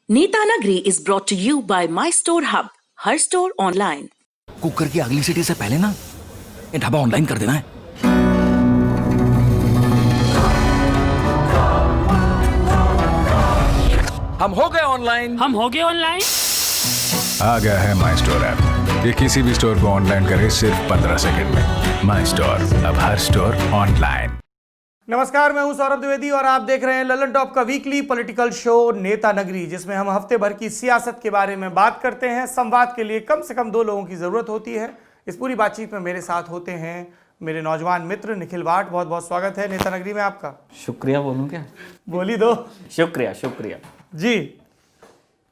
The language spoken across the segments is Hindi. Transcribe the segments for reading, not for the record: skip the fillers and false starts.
नेता नगरी is brought to you by My Store Hub, her store online. Cooker की अगली सीटी से पहले ना ये ढाबा ऑनलाइन कर देना है। हम हो गए ऑनलाइन। आ गया है माई स्टोर ऐप। ये किसी भी स्टोर को ऑनलाइन करे सिर्फ 15 सेकंड में। माई स्टोर, अब हर स्टोर ऑनलाइन। नमस्कार, मैं हूं सौरभ द्विवेदी और आप देख रहे हैं ललन टॉप का वीकली पॉलिटिकल शो नेता नगरी, जिसमें हम हफ्ते भर की सियासत के बारे में बात करते हैं। संवाद के लिए कम से कम 2 लोगों की जरूरत होती है। इस पूरी बातचीत में मेरे साथ होते हैं मेरे नौजवान मित्र निखिल भाट। बहुत बहुत स्वागत है नेता नगरी में आपका। शुक्रिया बोलूं क्या? बोली दो। शुक्रिया जी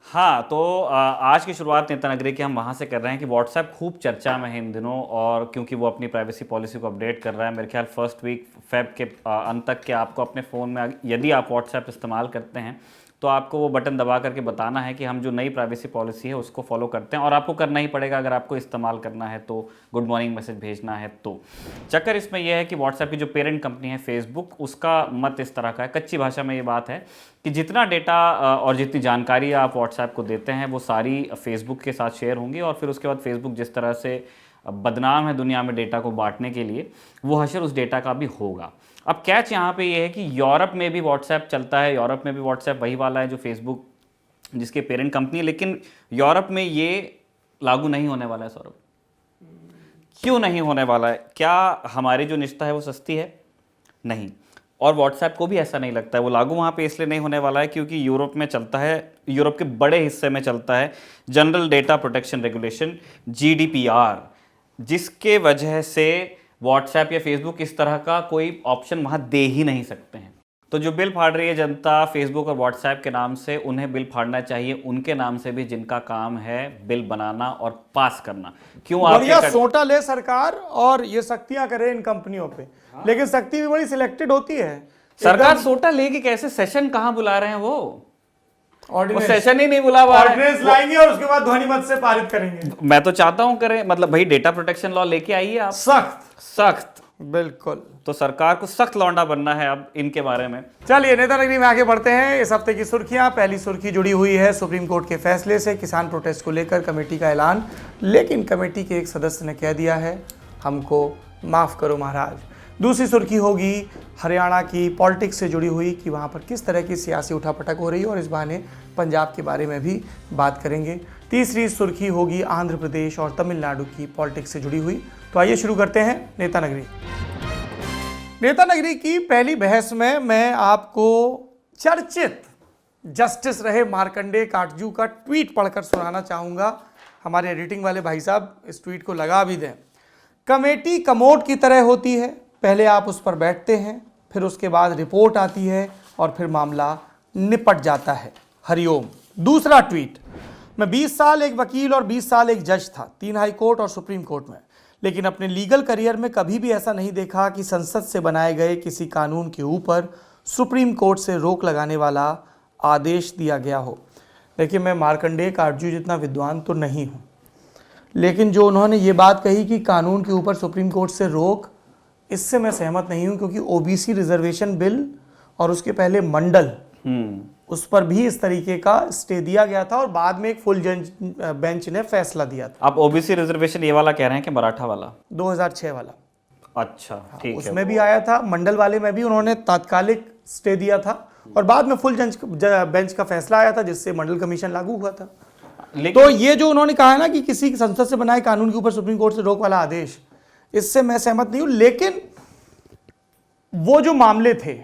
हाँ, तो आज की शुरुआत नेता नगरी की हम वहाँ से कर रहे हैं कि व्हाट्सएप खूब चर्चा में है इन दिनों, और क्योंकि वो अपनी प्राइवेसी पॉलिसी को अपडेट कर रहा है। मेरे ख्याल फर्स्ट वीक फेब के अंत तक के आपको अपने फ़ोन में, यदि आप व्हाट्सएप इस्तेमाल करते हैं तो आपको वो बटन दबा करके बताना है कि हम जो नई प्राइवेसी पॉलिसी है उसको फॉलो करते हैं, और आपको करना ही पड़ेगा अगर आपको इस्तेमाल करना है तो, गुड मॉर्निंग मैसेज भेजना है तो। चक्कर इसमें यह है कि व्हाट्सएप की जो पेरेंट कंपनी है फेसबुक, उसका मत इस तरह का है, कच्ची भाषा में ये बात है कि जितना डेटा और जितनी जानकारी आप व्हाट्सएप को देते हैं वो सारी फेसबुक के साथ शेयर होंगी, और फिर उसके बाद फेसबुक जिस तरह से बदनाम है दुनिया में डेटा को बांटने के लिए, वो हशर उस डेटा का भी होगा। अब कैच यहाँ पे ये है कि यूरोप में भी व्हाट्सएप चलता है, यूरोप में भी व्हाट्सएप वही वाला है जो फेसबुक जिसके पेरेंट कंपनी है, लेकिन यूरोप में ये लागू नहीं होने वाला है। सौरभ, क्यों नहीं होने वाला है? क्या हमारी जो निष्ठा है वो सस्ती है? नहीं। और व्हाट्सएप को भी ऐसा नहीं लगता है वो लागू वहाँ पे इसलिए नहीं होने वाला है क्योंकि यूरोप में चलता है, यूरोप के बड़े हिस्से में चलता है general data protection regulation, GDPR, जिसके वजह से व्हाट्सएप या फेसबुक इस तरह का कोई ऑप्शन वहाँ दे ही नहीं सकते हैं। तो जो बिल फाड़ रही है जनता फेसबुक और व्हाट्सएप के नाम से, उन्हें बिल फाड़ना चाहिए उनके नाम से भी जिनका काम है बिल बनाना और पास करना। क्यों बढ़िया सोटा ले सरकार और ये सख्तियां करे इन कंपनियों पे। हाँ। लेकिन सख्ती भी बड़ी सिलेक्टेड होती है। सरकार सोटा लेगी कैसे? सेशन कहाँ बुला रहे हैं वो सेशन ही नहीं बुला ऑर्डिनेंस लाएंगे और उसके बाद ध्वनि मत से पारित करेंगे। मैं तो चाहता हूं करें, मतलब भाई डेटा प्रोटेक्शन लॉ लेके आइए आप, सख्त बिल्कुल। तो सरकार को सख्त लौंडा बनना है अब इनके बारे में। चलिए नेता नगरी में आगे बढ़ते हैं। इस हफ्ते की सुर्खियां, पहली सुर्खी जुड़ी हुई है सुप्रीम कोर्ट के फैसले से। किसान प्रोटेस्ट को लेकर कमेटी का ऐलान, लेकिन कमेटी के एक सदस्य ने कह दिया है हमको माफ करो महाराज। दूसरी सुर्खी होगी हरियाणा की पॉलिटिक्स से जुड़ी हुई कि वहाँ पर किस तरह की सियासी उठापटक हो रही है, और इस बहाने पंजाब के बारे में भी बात करेंगे। तीसरी सुर्खी होगी आंध्र प्रदेश और तमिलनाडु की पॉलिटिक्स से जुड़ी हुई। तो आइए शुरू करते हैं नेता नगरी। नेता नगरी की पहली बहस में मैं आपको चर्चित जस्टिस रहे मार्कंडेय काटजू का ट्वीट पढ़कर सुनाना चाहूँगा। हमारे एडिटिंग वाले भाई साहब इस ट्वीट को लगा भी दें। कमेटी कमोड की तरह होती है, पहले आप उस पर बैठते हैं, फिर उसके बाद रिपोर्ट आती है और फिर मामला निपट जाता है। हरिओम। दूसरा ट्वीट, मैं 20 साल एक वकील और 20 साल एक जज था, 3 हाई कोर्ट और सुप्रीम कोर्ट में, लेकिन अपने लीगल करियर में कभी भी ऐसा नहीं देखा कि संसद से बनाए गए किसी कानून के ऊपर सुप्रीम कोर्ट से रोक लगाने वाला आदेश दिया गया हो। देखिए, मैं मार्कंडेय काटजू जितना विद्वान तो नहीं हूँ, लेकिन जो उन्होंने ये बात कही कि कानून के ऊपर सुप्रीम कोर्ट से रोक, इससे मैं सहमत नहीं हूं, क्योंकि ओबीसी रिजर्वेशन बिल और उसके पहले मंडल, उस पर भी इस तरीके का स्टे दिया गया था और बाद में एक फुल बेंच ने फैसला दिया था। आप ओबीसी रिजर्वेशन ये वाला कह रहे हैं कि मराठा वाला? 2006 वाला। अच्छा, ठीक है। उसमें भी आया था, मंडल वाले में भी उन्होंने तात्कालिक स्टे दिया था और बाद में फुल बेंच का फैसला आया था जिससे मंडल कमीशन लागू हुआ था। तो ये जो उन्होंने कहा है ना कि किसी संसद से बनाए कानून के ऊपर सुप्रीम कोर्ट से रोक वाला आदेश, इससे मैं सहमत नहीं हूं। लेकिन वो जो मामले थे,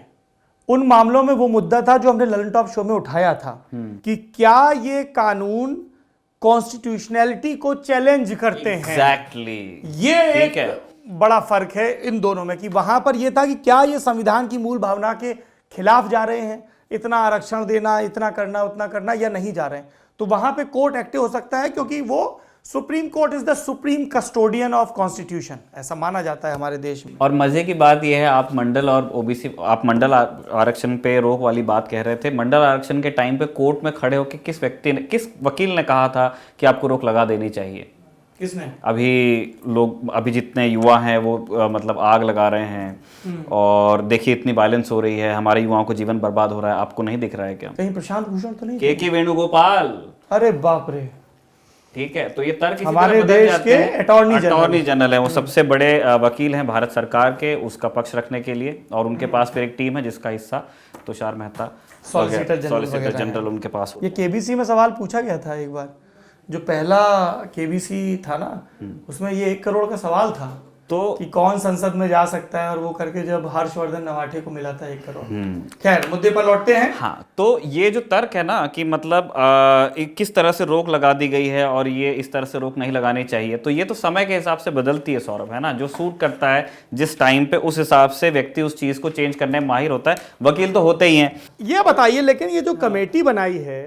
उन मामलों में वो मुद्दा था जो हमने ललन टॉप शो में उठाया था कि क्या ये कानून कॉन्स्टिट्यूशनैलिटी को चैलेंज करते हैं। एग्जैक्टली। ये एक बड़ा फर्क है इन दोनों में, कि वहां पर यह था कि क्या ये संविधान की मूल भावना के खिलाफ जा रहे हैं, इतना आरक्षण देना, इतना करना, उतना करना, या नहीं जा रहे हैं। तो वहां पे कोर्ट एक्टिव हो सकता है, क्योंकि वो supreme court is the supreme custodian of constitution, ऐसा माना जाता है हमारे देश में। और मजे की बात यह है, आप मंडल और ओबीसी, आप मंडल आरक्षण पे रोक वाली बात कह रहे थे। मंडल आरक्षण के टाइम पे कोर्ट में खड़े होकर किस वकील ने कहा था कि आपको रोक लगा देनी चाहिए? किसने? अभी जितने युवा हैं वो मतलब आग लगा रहे हैं और देखिए इतनी वायलेंस हो रही है, हमारे युवाओं को जीवन बर्बाद हो रहा है, आपको नहीं दिख रहा है क्या? कहीं प्रशांत भूषण तो नहीं? के वेणुगोपाल। अरे बाप रे, ठीक है, तो ये तर्क इसी हमारे तरह बदल देश जाते के हैं। अटॉर्नी जनरल है, वो सबसे बड़े वकील हैं भारत सरकार के, उसका पक्ष रखने के लिए, और उनके पास फिर एक टीम है जिसका हिस्सा तुषार मेहता, सॉलिसिटर जनरल उनके पास। ये केबीसी में सवाल पूछा गया था एक बार, जो पहला केबीसी था ना, उसमें ये 1 करोड़ का सवाल था तो कि कौन संसद में जा सकता है, और वो करके जब हर्षवर्धन नवाठे को मिला था 1 करोड़। खैर, मुद्दे पर लौटते हैं। हाँ, तो ये जो तर्क है ना कि मतलब किस तरह से रोक लगा दी गई है और ये इस तरह से रोक नहीं लगानी चाहिए, तो ये तो समय के हिसाब से बदलती है सौरभ, है ना। जो सूट करता है जिस टाइम पे, उस हिसाब से व्यक्ति उस चीज को चेंज करने में माहिर होता है। वकील तो होते ही हैं। ये बताइए, लेकिन ये जो कमेटी बनाई है,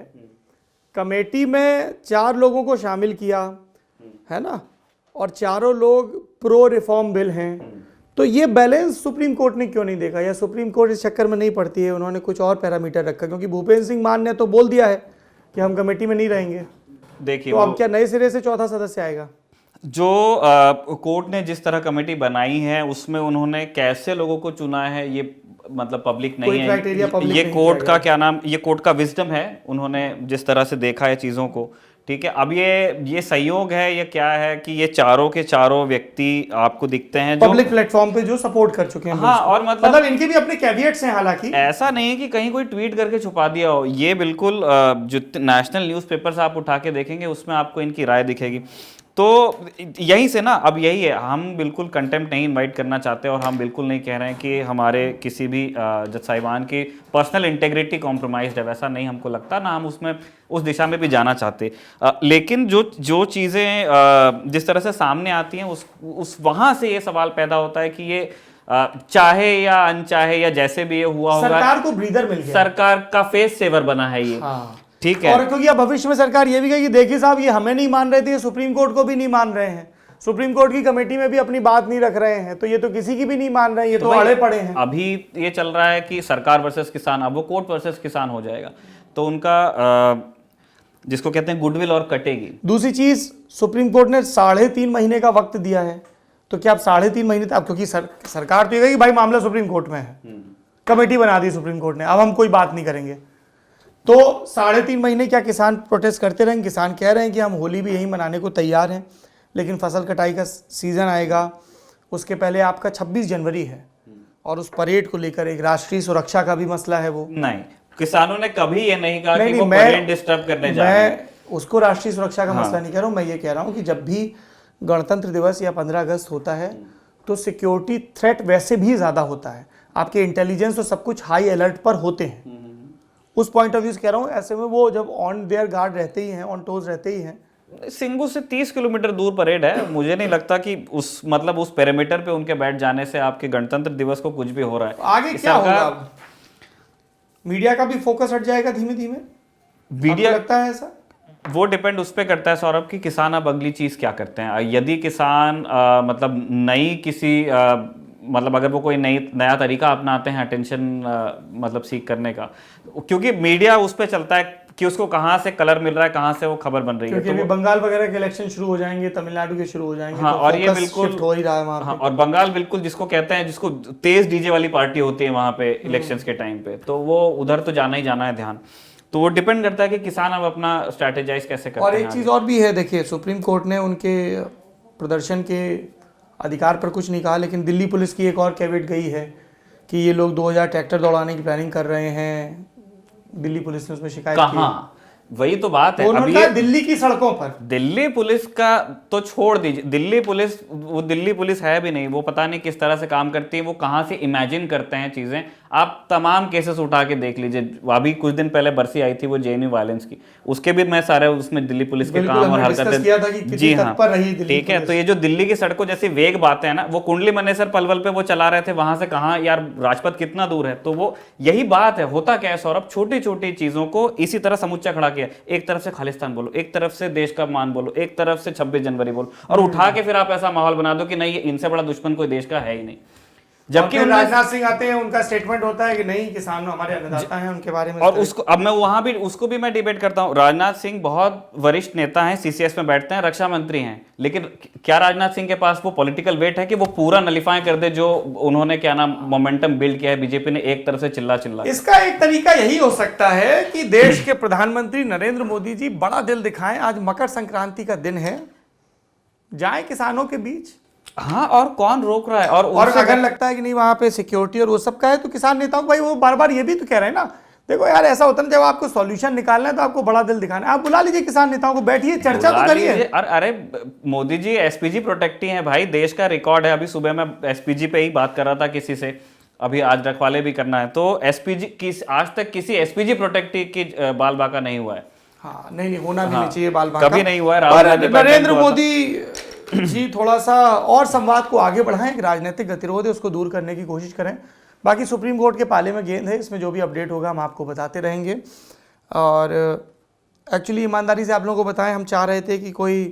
कमेटी में 4 लोगों को शामिल किया है ना, और चारों लोग प्रो रिफॉर्म बिल हैं, तो ये बैलेंस सुप्रीम कोर्ट ने क्यों नहीं देखा, या सुप्रीम कोर्ट इस चक्कर में नहीं पड़ती है, उन्होंने कुछ और पैरामीटर रखा? क्योंकि भूपेंद्र सिंह मान ने तो बोल दिया है कि हम कमेटी में नहीं रहेंगे, देखिए तो अब क्या नए सिरे से चौथा सदस्य आएगा? जो कोर्ट ने जिस तरह कमेटी बनाई है उसमें उन्होंने कैसे लोगों को चुना है, ये मतलब पब्लिक नहीं है, ये कोर्ट का क्या नाम, ये कोर्ट का विजडम है, उन्होंने जिस तरह से देखा है चीज़ों को। ठीक है, अब ये संयोग है, ये क्या है कि ये चारों के चारों व्यक्ति आपको दिखते हैं जो पब्लिक प्लेटफॉर्म पे जो सपोर्ट कर चुके हैं। हाँ, और मतलब इनके भी अपने कैविएट्स हैं, हालांकि ऐसा नहीं है कि कहीं कोई ट्वीट करके छुपा दिया हो, ये बिल्कुल जो नेशनल न्यूज़पेपर्स आप उठा के देखेंगे उसमें आपको इनकी राय दिखेगी। तो यहीं से ना, अब यही है, हम बिल्कुल कंटेम्प्ट नहीं इनवाइट करना चाहते, और हम बिल्कुल नहीं कह रहे हैं कि हमारे किसी भी जज साहिबान की पर्सनल इंटेग्रिटी कॉम्प्रोमाइज्ड है, वैसा नहीं हमको लगता, ना हम उसमें उस दिशा में भी जाना चाहते। लेकिन जो चीज़ें जिस तरह से सामने आती हैं उस वहाँ से ये सवाल पैदा होता है कि ये चाहे या अनचाहे या जैसे भी ये हुआ होगा, सरकार को ब्रीदर मिल गया, सरकार का फेस सेवर बना है ये। हाँ। ठीक है, और क्योंकि अब भविष्य में सरकार ये भी कहेगी, देखिए साहब, ये हमें नहीं मान रहे थे, सुप्रीम कोर्ट को भी नहीं मान रहे हैं, सुप्रीम कोर्ट की कमेटी में भी अपनी बात नहीं रख रहे हैं, तो ये तो किसी की भी नहीं मान रहे हैं, ये तो अड़े पड़े हैं। अभी ये चल रहा है कि सरकार वर्सेस किसान, अब वो कोर्ट वर्सेस किसान हो जाएगा, तो उनका जिसको कहते हैं गुडविल और कटेगी। दूसरी चीज, सुप्रीम कोर्ट ने 3.5 महीने का वक्त दिया है, तो क्या आप 3.5 महीने तक, क्योंकि सरकार तो ये कहेगी भाई मामला सुप्रीम कोर्ट में है, कमेटी बना दी सुप्रीम कोर्ट ने, अब हम कोई बात नहीं करेंगे, तो 3.5 महीने क्या किसान प्रोटेस्ट करते रहेंगे? किसान कह रहे हैं कि हम होली भी यहीं मनाने को तैयार हैं, लेकिन फसल कटाई का सीजन आएगा, उसके पहले आपका 26 जनवरी है, और उस परेड को लेकर एक राष्ट्रीय सुरक्षा का भी मसला है। वो नहीं, किसानों ने कभी ये नहीं कहा कि वो परेड डिस्टर्ब करने जा रहे हैं। मैं उसको राष्ट्रीय सुरक्षा का मसला नहीं कह रहा हूँ, मैं ये कह रहा हूँ कि जब भी गणतंत्र दिवस या 15 अगस्त होता है तो सिक्योरिटी थ्रेट वैसे भी ज़्यादा होता है, आपके इंटेलिजेंस और सब कुछ हाई अलर्ट पर होते हैं। उस पॉइंट ऑफ व्यू से कह रहा हूँ, ऐसे में वो जब ऑन देयर गार्ड रहते ही हैं, ऑन टोज रहते ही हैं। सिंगू से 30 किलोमीटर दूर परेड है, मुझे नहीं लगता कि उस पेरीमीटर पे उनके बैठ जाने से आपके गणतंत्र दिवस को कुछ भी हो रहा है। आगे क्या होगा? मीडिया का भी फोकस हट जाएगा धीमे धीमे, मीडिया लगता है ऐसा? वो डिपेंड उस पर करता है सौरभ कि किसान अब अगली चीज क्या करते हैं। यदि किसान मतलब नई किसी मतलब अगर वो कोई नया तरीका अपनाते हैं अटेंशन मतलब सीख करने का, क्योंकि मीडिया उस पर चलता है कि उसको कहाँ से कलर मिल रहा है, कहाँ से वो खबर बन रही है। क्योंकि तो बंगाल वगैरह के इलेक्शन शुरू हो जाएंगे, तमिलनाडु के शुरू हो जाएंगे। हाँ, तो और ये बिल्कुल हो ही रहा है वहाँ हाँ, और बंगाल बिल्कुल जिसको कहते हैं, जिसको तेज डीजे वाली पार्टी होती है वहाँ पे इलेक्शंस के टाइम पे, तो वो उधर तो जाना ही जाना है ध्यान। तो वो डिपेंड करता है कि किसान अब अपना स्ट्रैटेजाइज कैसे करते हैं। और एक चीज़ और भी है, देखिए सुप्रीम कोर्ट ने उनके प्रदर्शन के अधिकार पर कुछ नहीं कहा, लेकिन दिल्ली पुलिस की एक और कैविट गई है कि ये लोग 2000 ट्रैक्टर दौड़ाने की प्लानिंग कर रहे हैं। दिल्ली पुलिस ने उसमें शिकायत की। वही तो बात है। अभी ये दिल्ली की सड़कों पर दिल्ली पुलिस का तो छोड़ दीजिए, दिल्ली पुलिस वो दिल्ली पुलिस है भी नहीं, वो पता नहीं किस तरह से काम करती है, वो कहाँ से इमेजिन करते हैं चीजें। आप तमाम केसेस उठा के देख लीजिए, अभी कुछ दिन पहले बरसी आई थी वो जेएनयू वायलेंस की, उसके भी मैं सारे उसमें दिल्ली पुलिस के काम और हरकतें, जी हाँ ठीक है। तो ये जो दिल्ली की सड़कों जैसी वेग बातें हैं ना, वो कुंडली मनेसर पलवल पे वो चला रहे थे, वहां से कहाँ यार राजपथ कितना दूर है। तो वो यही बात है, होता क्या है सौरभ, छोटी छोटी चीजों को इसी तरह समुच्चा खड़ा किया, एक तरफ से खालिस्तान बोलो, एक तरफ से देश का मान बोलो, एक तरफ से 26 जनवरी बोलो, और उठा के फिर आप ऐसा माहौल बना दो कि नहीं इनसे बड़ा दुश्मन कोई देश का है ही नहीं। जबकि फिर उनमें राजनाथ सिंह आते हैं, उनका स्टेटमेंट होता है कि नहीं, किसान हमारे अन्नदाता हैं, उनके बारे में और उसको अब मैं वहां भी उसको भी मैं डिबेट करता हूं। राजनाथ सिंह बहुत वरिष्ठ नेता हैं, सीसीएस में बैठते हैं, रक्षा मंत्री हैं, लेकिन क्या राजनाथ सिंह के पास वो पॉलिटिकल वेट है कि वो पूरा नलिफाई कर दे जो उन्होंने क्या नाम मोमेंटम बिल्ड किया है बीजेपी ने एक तरफ से चिल्ला चिल्ला। इसका एक तरीका यही हो सकता है कि देश के प्रधानमंत्री नरेंद्र मोदी जी बड़ा दिल दिखाएं। आज मकर संक्रांति का दिन है, जाएं किसानों के बीच। हाँ, और कौन रोक रहा है? और अगर लगता है कि नहीं वहां पे सिक्योरिटी और वो सब का है, तो किसान नेताओं भाई वो बार बार ये भी तो कह रहे हैं ना, देखो यार ऐसा होता है जब आपको सॉल्यूशन निकालना है तो आपको बड़ा दिल दिखाना है। आप बुला लीजिए किसान नेताओं को, बैठिए, चर्चा तो करिए। अरे मोदी जी एसपीजी प्रोटेक्टी हैं भाई, देश का रिकॉर्ड है। अभी सुबह मैं एसपीजी पे ही बात कर रहा था किसी से, अभी आज रखवाले भी करना है, तो एसपीजी आज तक किसी एसपीजी प्रोटेक्टी की बाल बांका नहीं हुआ है। हाँ, नहीं होना भी नहीं चाहिए बाल बांका, कभी नहीं हुआ है। नरेंद्र मोदी जी थोड़ा सा और संवाद को आगे बढ़ाएं, एक राजनीतिक गतिरोध है उसको दूर करने की कोशिश करें। बाकी सुप्रीम कोर्ट के पाले में गेंद है, इसमें जो भी अपडेट होगा हम आपको बताते रहेंगे। और एक्चुअली ईमानदारी से आप लोगों को बताएं, हम चाह रहे थे कि कोई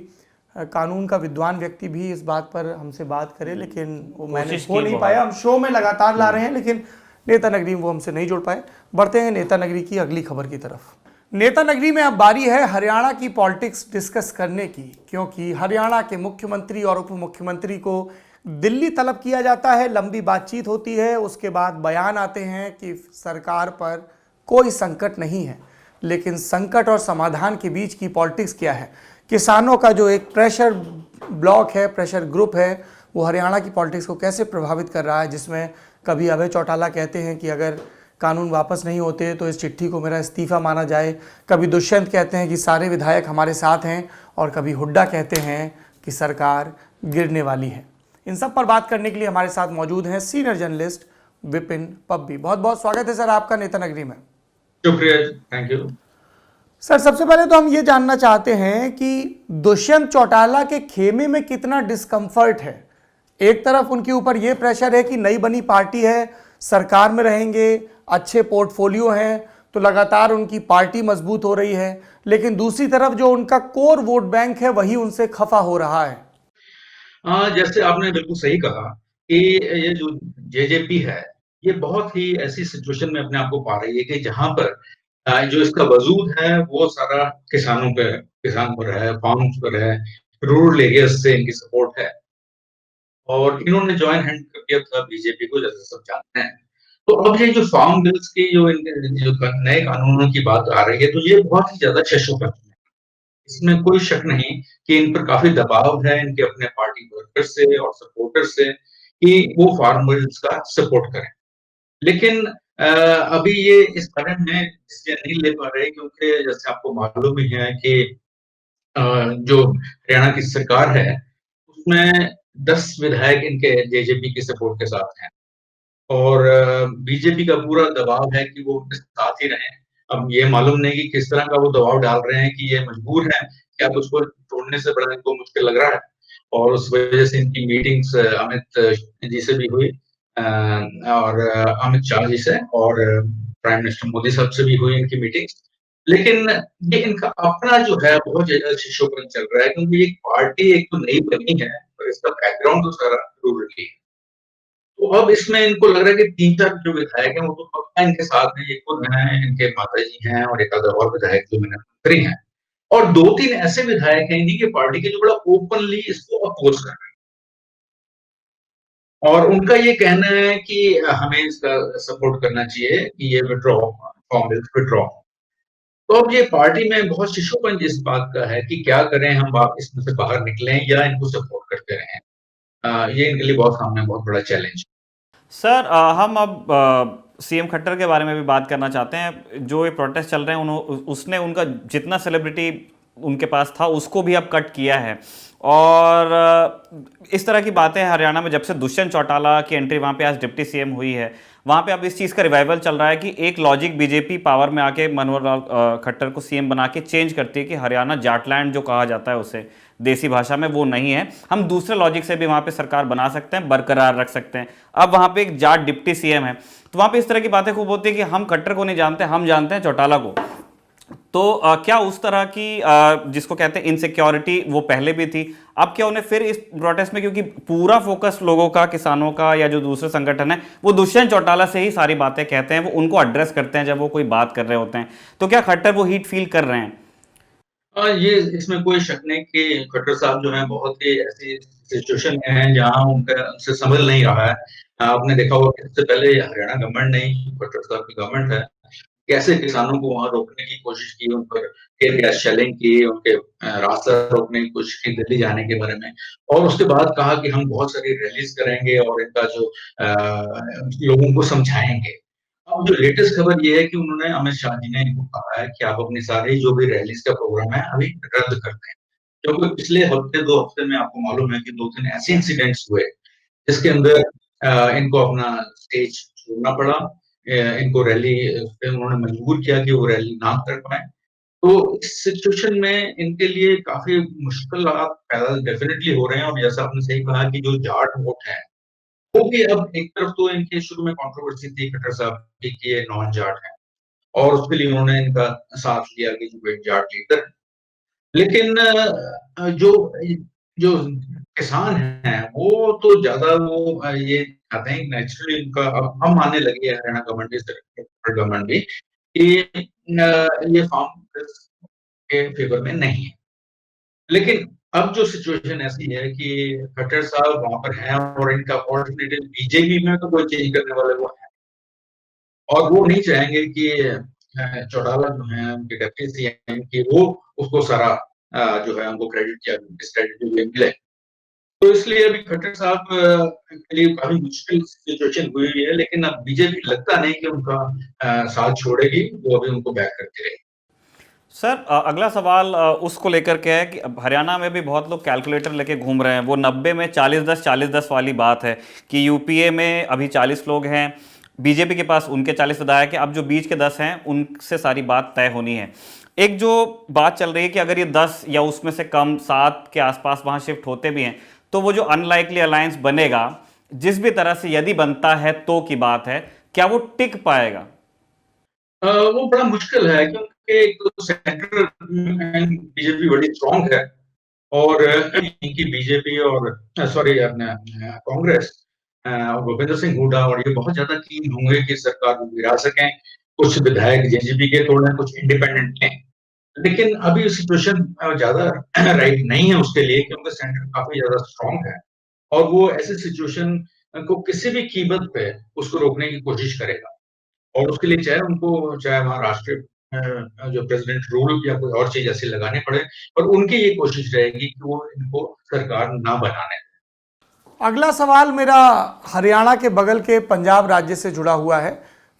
कानून का विद्वान व्यक्ति भी इस बात पर हमसे बात करे, लेकिन वो मैनेज हो नहीं पाया। हम शो में लगातार ला रहे हैं, लेकिन नेता नगरी वो हमसे नहीं जुड़ पाए। बढ़ते हैं नेता नगरी की अगली खबर की तरफ। नेता नगरी में अब बारी है हरियाणा की पॉलिटिक्स डिस्कस करने की, क्योंकि हरियाणा के मुख्यमंत्री और उप मुख्यमंत्री को दिल्ली तलब किया जाता है, लंबी बातचीत होती है, उसके बाद बयान आते हैं कि सरकार पर कोई संकट नहीं है। लेकिन संकट और समाधान के बीच की पॉलिटिक्स क्या है? किसानों का जो एक प्रेशर ब्लॉक है, प्रेशर ग्रुप है, वो हरियाणा की पॉलिटिक्स को कैसे प्रभावित कर रहा है, जिसमें कभी अभय चौटाला कहते हैं कि अगर कानून वापस नहीं होते तो इस चिट्ठी को मेरा इस्तीफा माना जाए, कभी दुष्यंत कहते हैं कि सारे विधायक हमारे साथ हैं, और कभी हुड्डा कहते हैं कि सरकार गिरने वाली है। इन सब पर बात करने के लिए हमारे साथ मौजूद हैं सीनियर जर्नलिस्ट विपिन पब्बी। बहुत बहुत स्वागत है सर आपका नेता नगरी में। शुक्रिया, थैंक यू सर। सबसे पहले तो हम ये जानना चाहते हैं कि दुष्यंत चौटाला के खेमे में कितना डिस्कम्फर्ट है। एक तरफ उनके ऊपर ये प्रेशर है कि नई बनी पार्टी है, सरकार में रहेंगे, अच्छे पोर्टफोलियो हैं, तो लगातार उनकी पार्टी मजबूत हो रही है, लेकिन दूसरी तरफ जो उनका कोर वोट बैंक है वही उनसे खफा हो रहा है। जैसे आपने बिल्कुल सही कहा कि ये जो जेजेपी है, ये बहुत ही ऐसी सिचुएशन में अपने आप को पा रही है कि जहां पर जो इसका वजूद है वो सारा किसान पर है, फार्म्स पर है, रूरल एरियाज से इनकी सपोर्ट है, और इन्होंने ज्वाइन हैंड कर दिया था बीजेपी को, जैसे सब जानते हैं। तो अब ये जो फार्म बिल्स की जो नए कानूनों की बात आ रही है, तो ये बहुत ही ज्यादा शशोपन है, इसमें कोई शक नहीं कि इन पर काफी दबाव है इनके अपने पार्टी वर्कर से और सपोर्टर से कि वो फार्म बिल्स का सपोर्ट करें। लेकिन अभी ये इस बारे में डिसीजन नहीं ले पा रहे, क्योंकि जैसे आपको मालूम ही है कि जो हरियाणा की सरकार है उसमें 10 विधायक इनके जेजेपी की सपोर्ट के साथ हैं, और बीजेपी का पूरा दबाव है कि वो उनके साथ ही रहें। अब ये मालूम नहीं कि किस तरह का वो दबाव डाल रहे हैं कि ये मजबूर हैं, क्या उसको छोड़ने से बड़ा इनको मुश्किल लग रहा है, और उस वजह से इनकी मीटिंग्स अमित जी से भी हुई, और अमित शाह जी से, और प्राइम मिनिस्टर मोदी साहब से भी हुई इनकी मीटिंग्स। लेकिन ये इनका अपना जो है बहुत ज्यादा शिशोपन चल रहा है, क्योंकि एक पार्टी एक तो नई बनी है और इसका बैकग्राउंड तो सारा रूरल है। तो अब इसमें इनको लग रहा है कि 3-4 जो विधायक हैं वो तो पक्का इनके साथ हैं, ये खुद हैं, इनके माता जी हैं, और एक आधा और विधायक जो मैंने मंत्री हैं, और 2-3 ऐसे विधायक हैं इन्हीं के पार्टी के जो बड़ा ओपनली इसको अपोज कर रहे हैं, और उनका ये कहना है कि हमें इसका सपोर्ट करना चाहिए कि ये फॉर्म बिल विड्रॉ। तो अब ये पार्टी में बहुत शिशुपन इस बात का है कि क्या करें, हम इसमें से बाहर निकलें या इनको सपोर्ट करते रहें। ये इनके लिए सामने बहुत बड़ा चैलेंज। सर हम अब सीएम खट्टर के बारे में भी बात करना चाहते हैं। जो ये प्रोटेस्ट चल रहे हैं उसने उनका जितना सेलिब्रिटी उनके पास था उसको भी अब कट किया है, और इस तरह की बातें हरियाणा में जब से दुष्यंत चौटाला की एंट्री वहाँ पे आज डिप्टी सीएम हुई है, वहाँ पे अब इस चीज़ का रिवाइवल चल रहा है कि एक लॉजिक बीजेपी पावर में आके मनोहर लाल खट्टर को सीएम बना के चेंज करती है कि हरियाणा जाटलैंड जो कहा जाता है उसे देसी भाषा में वो नहीं है, हम दूसरे लॉजिक से भी वहाँ पे सरकार बना सकते हैं, बरकरार रख सकते हैं। अब वहाँ पे एक जाट डिप्टी सीएम है, तो वहाँ पे इस तरह की बातें खूब होती है कि हम खट्टर को नहीं जानते, हम जानते हैं चौटाला को। तो क्या उस तरह की जिसको कहते हैं इनसिक्योरिटी वो पहले भी थी, अब क्या उन्हें फिर इस प्रोटेस्ट में, क्योंकि पूरा फोकस लोगों का, किसानों का या जो दूसरे संगठन है वो दुष्यंत चौटाला से ही सारी बातें कहते हैं, वो उनको एड्रेस करते हैं जब वो कोई बात कर रहे होते हैं, तो क्या खट्टर वो हीट फील कर रहे हैं? ये इसमें कोई शक नहीं कि खट्टर साहब जो हैं बहुत ही ऐसी सिचुएशन में हैं जहाँ उनका उनसे संभल नहीं रहा है। आपने देखा होगा कि इससे पहले हरियाणा गवर्नमेंट नहीं, खट्टर साहब की गवर्नमेंट है, कैसे किसानों को वहाँ रोकने की कोशिश की, उन पर टियर गैस शेलिंग की, उनके रास्ता रोकने की कोशिश की दिल्ली जाने के बारे में, और उसके बाद कहा कि हम बहुत सारी रैलीज करेंगे और इनका जो लोगों को समझाएंगे। अब जो लेटेस्ट खबर ये है कि उन्होंने, अमित शाह जी ने इनको कहा है कि आप अपनी सारी जो भी रैलीज का प्रोग्राम है अभी रद्द कर दें, क्योंकि पिछले हफ्ते 2 हफ्ते में आपको मालूम है कि 2-3 ऐसे इंसिडेंट्स हुए जिसके अंदर इनको अपना स्टेज छोड़ना पड़ा, इनको रैली पे उन्होंने मजबूर किया कि वो रैली ना कर पाए। तो इस सिचुएशन में इनके लिए काफी मुश्किलात पैदा डेफिनेटली हो रहे हैं, और जैसा आपने सही कहा कि जो जाट वोट है वो भी अब एक तरफ, तो इनके शुरू में कंट्रोवर्सी थी खट्टर साहब की कि ये नॉन जाट है और उसके लिए उन्होंने इनका साथ लिया कि जो एक जाट लीडर है। लेकिन जो जो किसान हैं वो तो ज्यादा वो ये चाहते हैं, नेचुरली उनका अब हम मानने लगे हैं हरियाणा गवर्नमेंट भी, गवर्नमेंट भी, कि ये फार्म के फेवर में नहीं है। लेकिन अब जो सिचुएशन ऐसी है कि खट्टर साहब वहां पर हैं और इनका ऑल्टरनेटिव बीजेपी में तो कोई चेंज करने वाले वो है, और वो नहीं चाहेंगे कि चौटाला जो है उनके डिप्टी सीएम की वो उसको सारा जो है उनको क्रेडिट या डिस्क्रेडिट भी मिले। तो इसलिए अभी खट्टर साहब के लिए काफी मुश्किल सिचुएशन हुई है, लेकिन अब बीजेपी लगता नहीं कि उनका साथ छोड़ेगी, वो अभी उनको बैक करती रहेगी। सर अगला सवाल उसको लेकर के है कि अब हरियाणा में भी बहुत लोग कैलकुलेटर लेके घूम रहे हैं, वो 90 में 40-10 वाली बात है कि यूपीए में अभी 40 लोग हैं, बीजेपी के पास उनके 40 विधायक हैं, अब जो बीच के 10 हैं उनसे सारी बात तय होनी है। एक जो बात चल रही है कि अगर ये 10 या उसमें से कम 7 के आसपास वहाँ शिफ्ट होते भी हैं तो वो जो अनलाइकली अलायंस बनेगा, जिस भी तरह से यदि बनता है तो की बात है, क्या वो टिक पाएगा? वो बड़ा मुश्किल है, क्योंकि एक तो सेंट्रल में बीजेपी बड़ी स्ट्रांग है, और इनकी बीजेपी और सॉरी अपने कांग्रेस भूपेंद्र सिंह हुड्डा और ये बहुत ज्यादा कीन होंगे कि सरकार को गिरा सकें, कुछ विधायक जेजेपी के तोड़ें, कुछ इंडिपेंडेंट लें। लेकिन अभी सिचुएशन ज्यादा राइट नहीं है उसके लिए, क्योंकि सेंटर काफी ज्यादा स्ट्रांग है और वो ऐसी सिचुएशन को किसी भी कीमत पे उसको रोकने की कोशिश करेगा, और उसके लिए चाहे उनको, चाहे वहाँ राष्ट्रीय जो प्रेसिडेंट रूल या कोई और चीज ऐसी लगानी पड़े, पर उनकी ये कोशिश रहेगी कि वो इनको सरकार ना बनाने दें। अगला सवाल मेरा हरियाणा के बगल के पंजाब राज्य से जुड़ा हुआ है।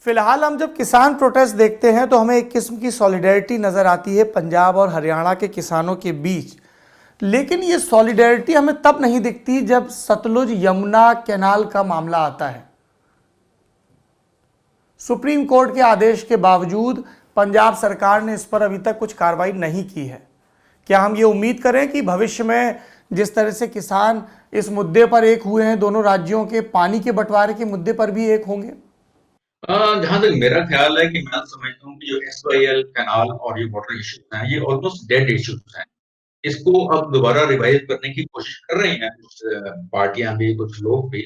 फिलहाल हम जब किसान प्रोटेस्ट देखते हैं तो हमें एक किस्म की सॉलिडेरिटी नज़र आती है पंजाब और हरियाणा के किसानों के बीच, लेकिन ये सॉलिडेरिटी हमें तब नहीं दिखती जब सतलुज यमुना कैनाल का मामला आता है। सुप्रीम कोर्ट के आदेश के बावजूद पंजाब सरकार ने इस पर अभी तक कुछ कार्रवाई नहीं की है। क्या हम ये उम्मीद करें कि भविष्य में जिस तरह से किसान इस मुद्दे पर एक हुए हैं, दोनों राज्यों के पानी के बंटवारे के मुद्दे पर भी एक होंगे? जहां तक मेरा ख्याल है कि मैं समझता हूँ कि जो SYL कैनाल और ये वाटर इश्यूज हैं, ये ऑलमोस्ट डेड इश्यूज हैं। इसको अब दोबारा रिवाइव करने की कोशिश कर रही हैं कुछ पार्टियां भी, कुछ लोग भी।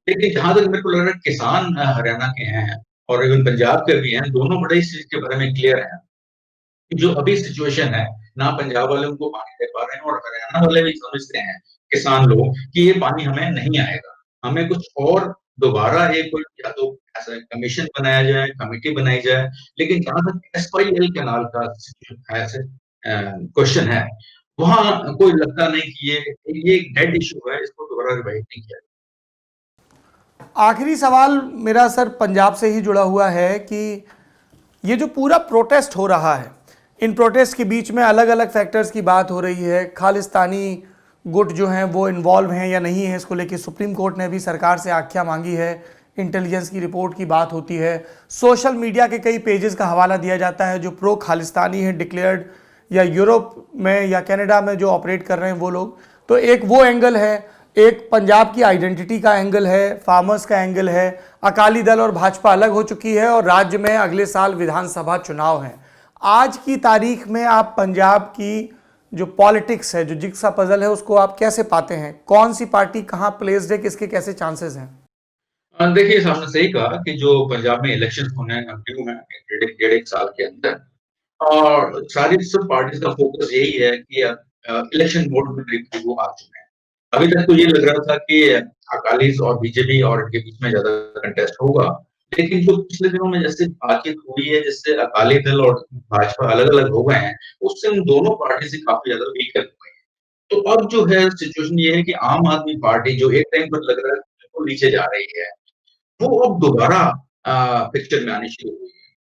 लेकिन जहां तक मेरे को लग रहा है किसान हरियाणा के हैं और इवन पंजाब के भी हैं, दोनों बड़े इस चीज के बारे में क्लियर हैं कि जो अभी सिचुएशन है, ना पंजाब वाले उनको पानी दे पा रहे हैं और हरियाणा वाले भी समझते हैं, किसान लोग, कि ये पानी हमें नहीं आएगा, हमें कुछ और दोबारा एक कोई या तो ऐसा कमीशन बनाया जाए, कमेटी बनाई जाए। लेकिन जहां तक SYL कैनाल का ऐसे क्वेश्चन है, वहां कोई लगता नहीं कि ये एक डेड इशू है, इसको दोबारा रिवाइव नहीं किया। आखिरी सवाल मेरा सर पंजाब से ही जुड़ा हुआ है कि ये जो पूरा प्रोटेस्ट हो रहा है, इन प्रोटेस्ट के बीच में अलग अलग फैक्टर्स की बात हो रही है, खालिस्तानी गुट जो हैं वो इन्वॉल्व हैं या नहीं है, इसको लेकर सुप्रीम कोर्ट ने भी सरकार से आख्या मांगी है, इंटेलिजेंस की रिपोर्ट की बात होती है, सोशल मीडिया के कई पेजेस का हवाला दिया जाता है जो प्रो खालिस्तानी है डिक्लेयर्ड, या यूरोप में या कनाडा में जो ऑपरेट कर रहे हैं वो लोग। तो एक वो एंगल है, एक पंजाब की आइडेंटिटी का एंगल है, फार्मर्स का एंगल है, अकाली दल और भाजपा अलग हो चुकी है और राज्य में अगले साल विधानसभा चुनाव हैं। आज की तारीख में आप पंजाब की जो पॉलिटिक्स है, जो जिग्सा पजल है, उसको आप कैसे पाते हैं? कौन सी पार्टी कहाँ प्लेस्ड है, किसके कैसे चांसेस हैं? देखिए, आपने सही कहा कि जो पंजाब में इलेक्शन होने हैं ड्यू हैं डेढ़ एक साल के अंदर, और सारी सब पार्टीज का फोकस यही है कि इलेक्शन मोड में करीब वो आ चुके हैं। अभी तक तो ये लग रहा था कि अकालीस और बीजेपी और इनके बीच में ज्यादा कंटेस्ट होगा, लेकिन जो पिछले दिनों में जैसे बातचीत हुई है, जिससे अकाली दल और भाजपा अलग अलग हो गए हैं, उससे उन दोनों पार्टी से काफी ज्यादा वीक हो गई है। तो अब जो है सिचुएशन ये है कि आम आदमी पार्टी जो एक टाइम पर लग रहा है बिल्कुल नीचे जा रही है, वो अब दोबारा पिक्चर में आनी शुरू हुई है।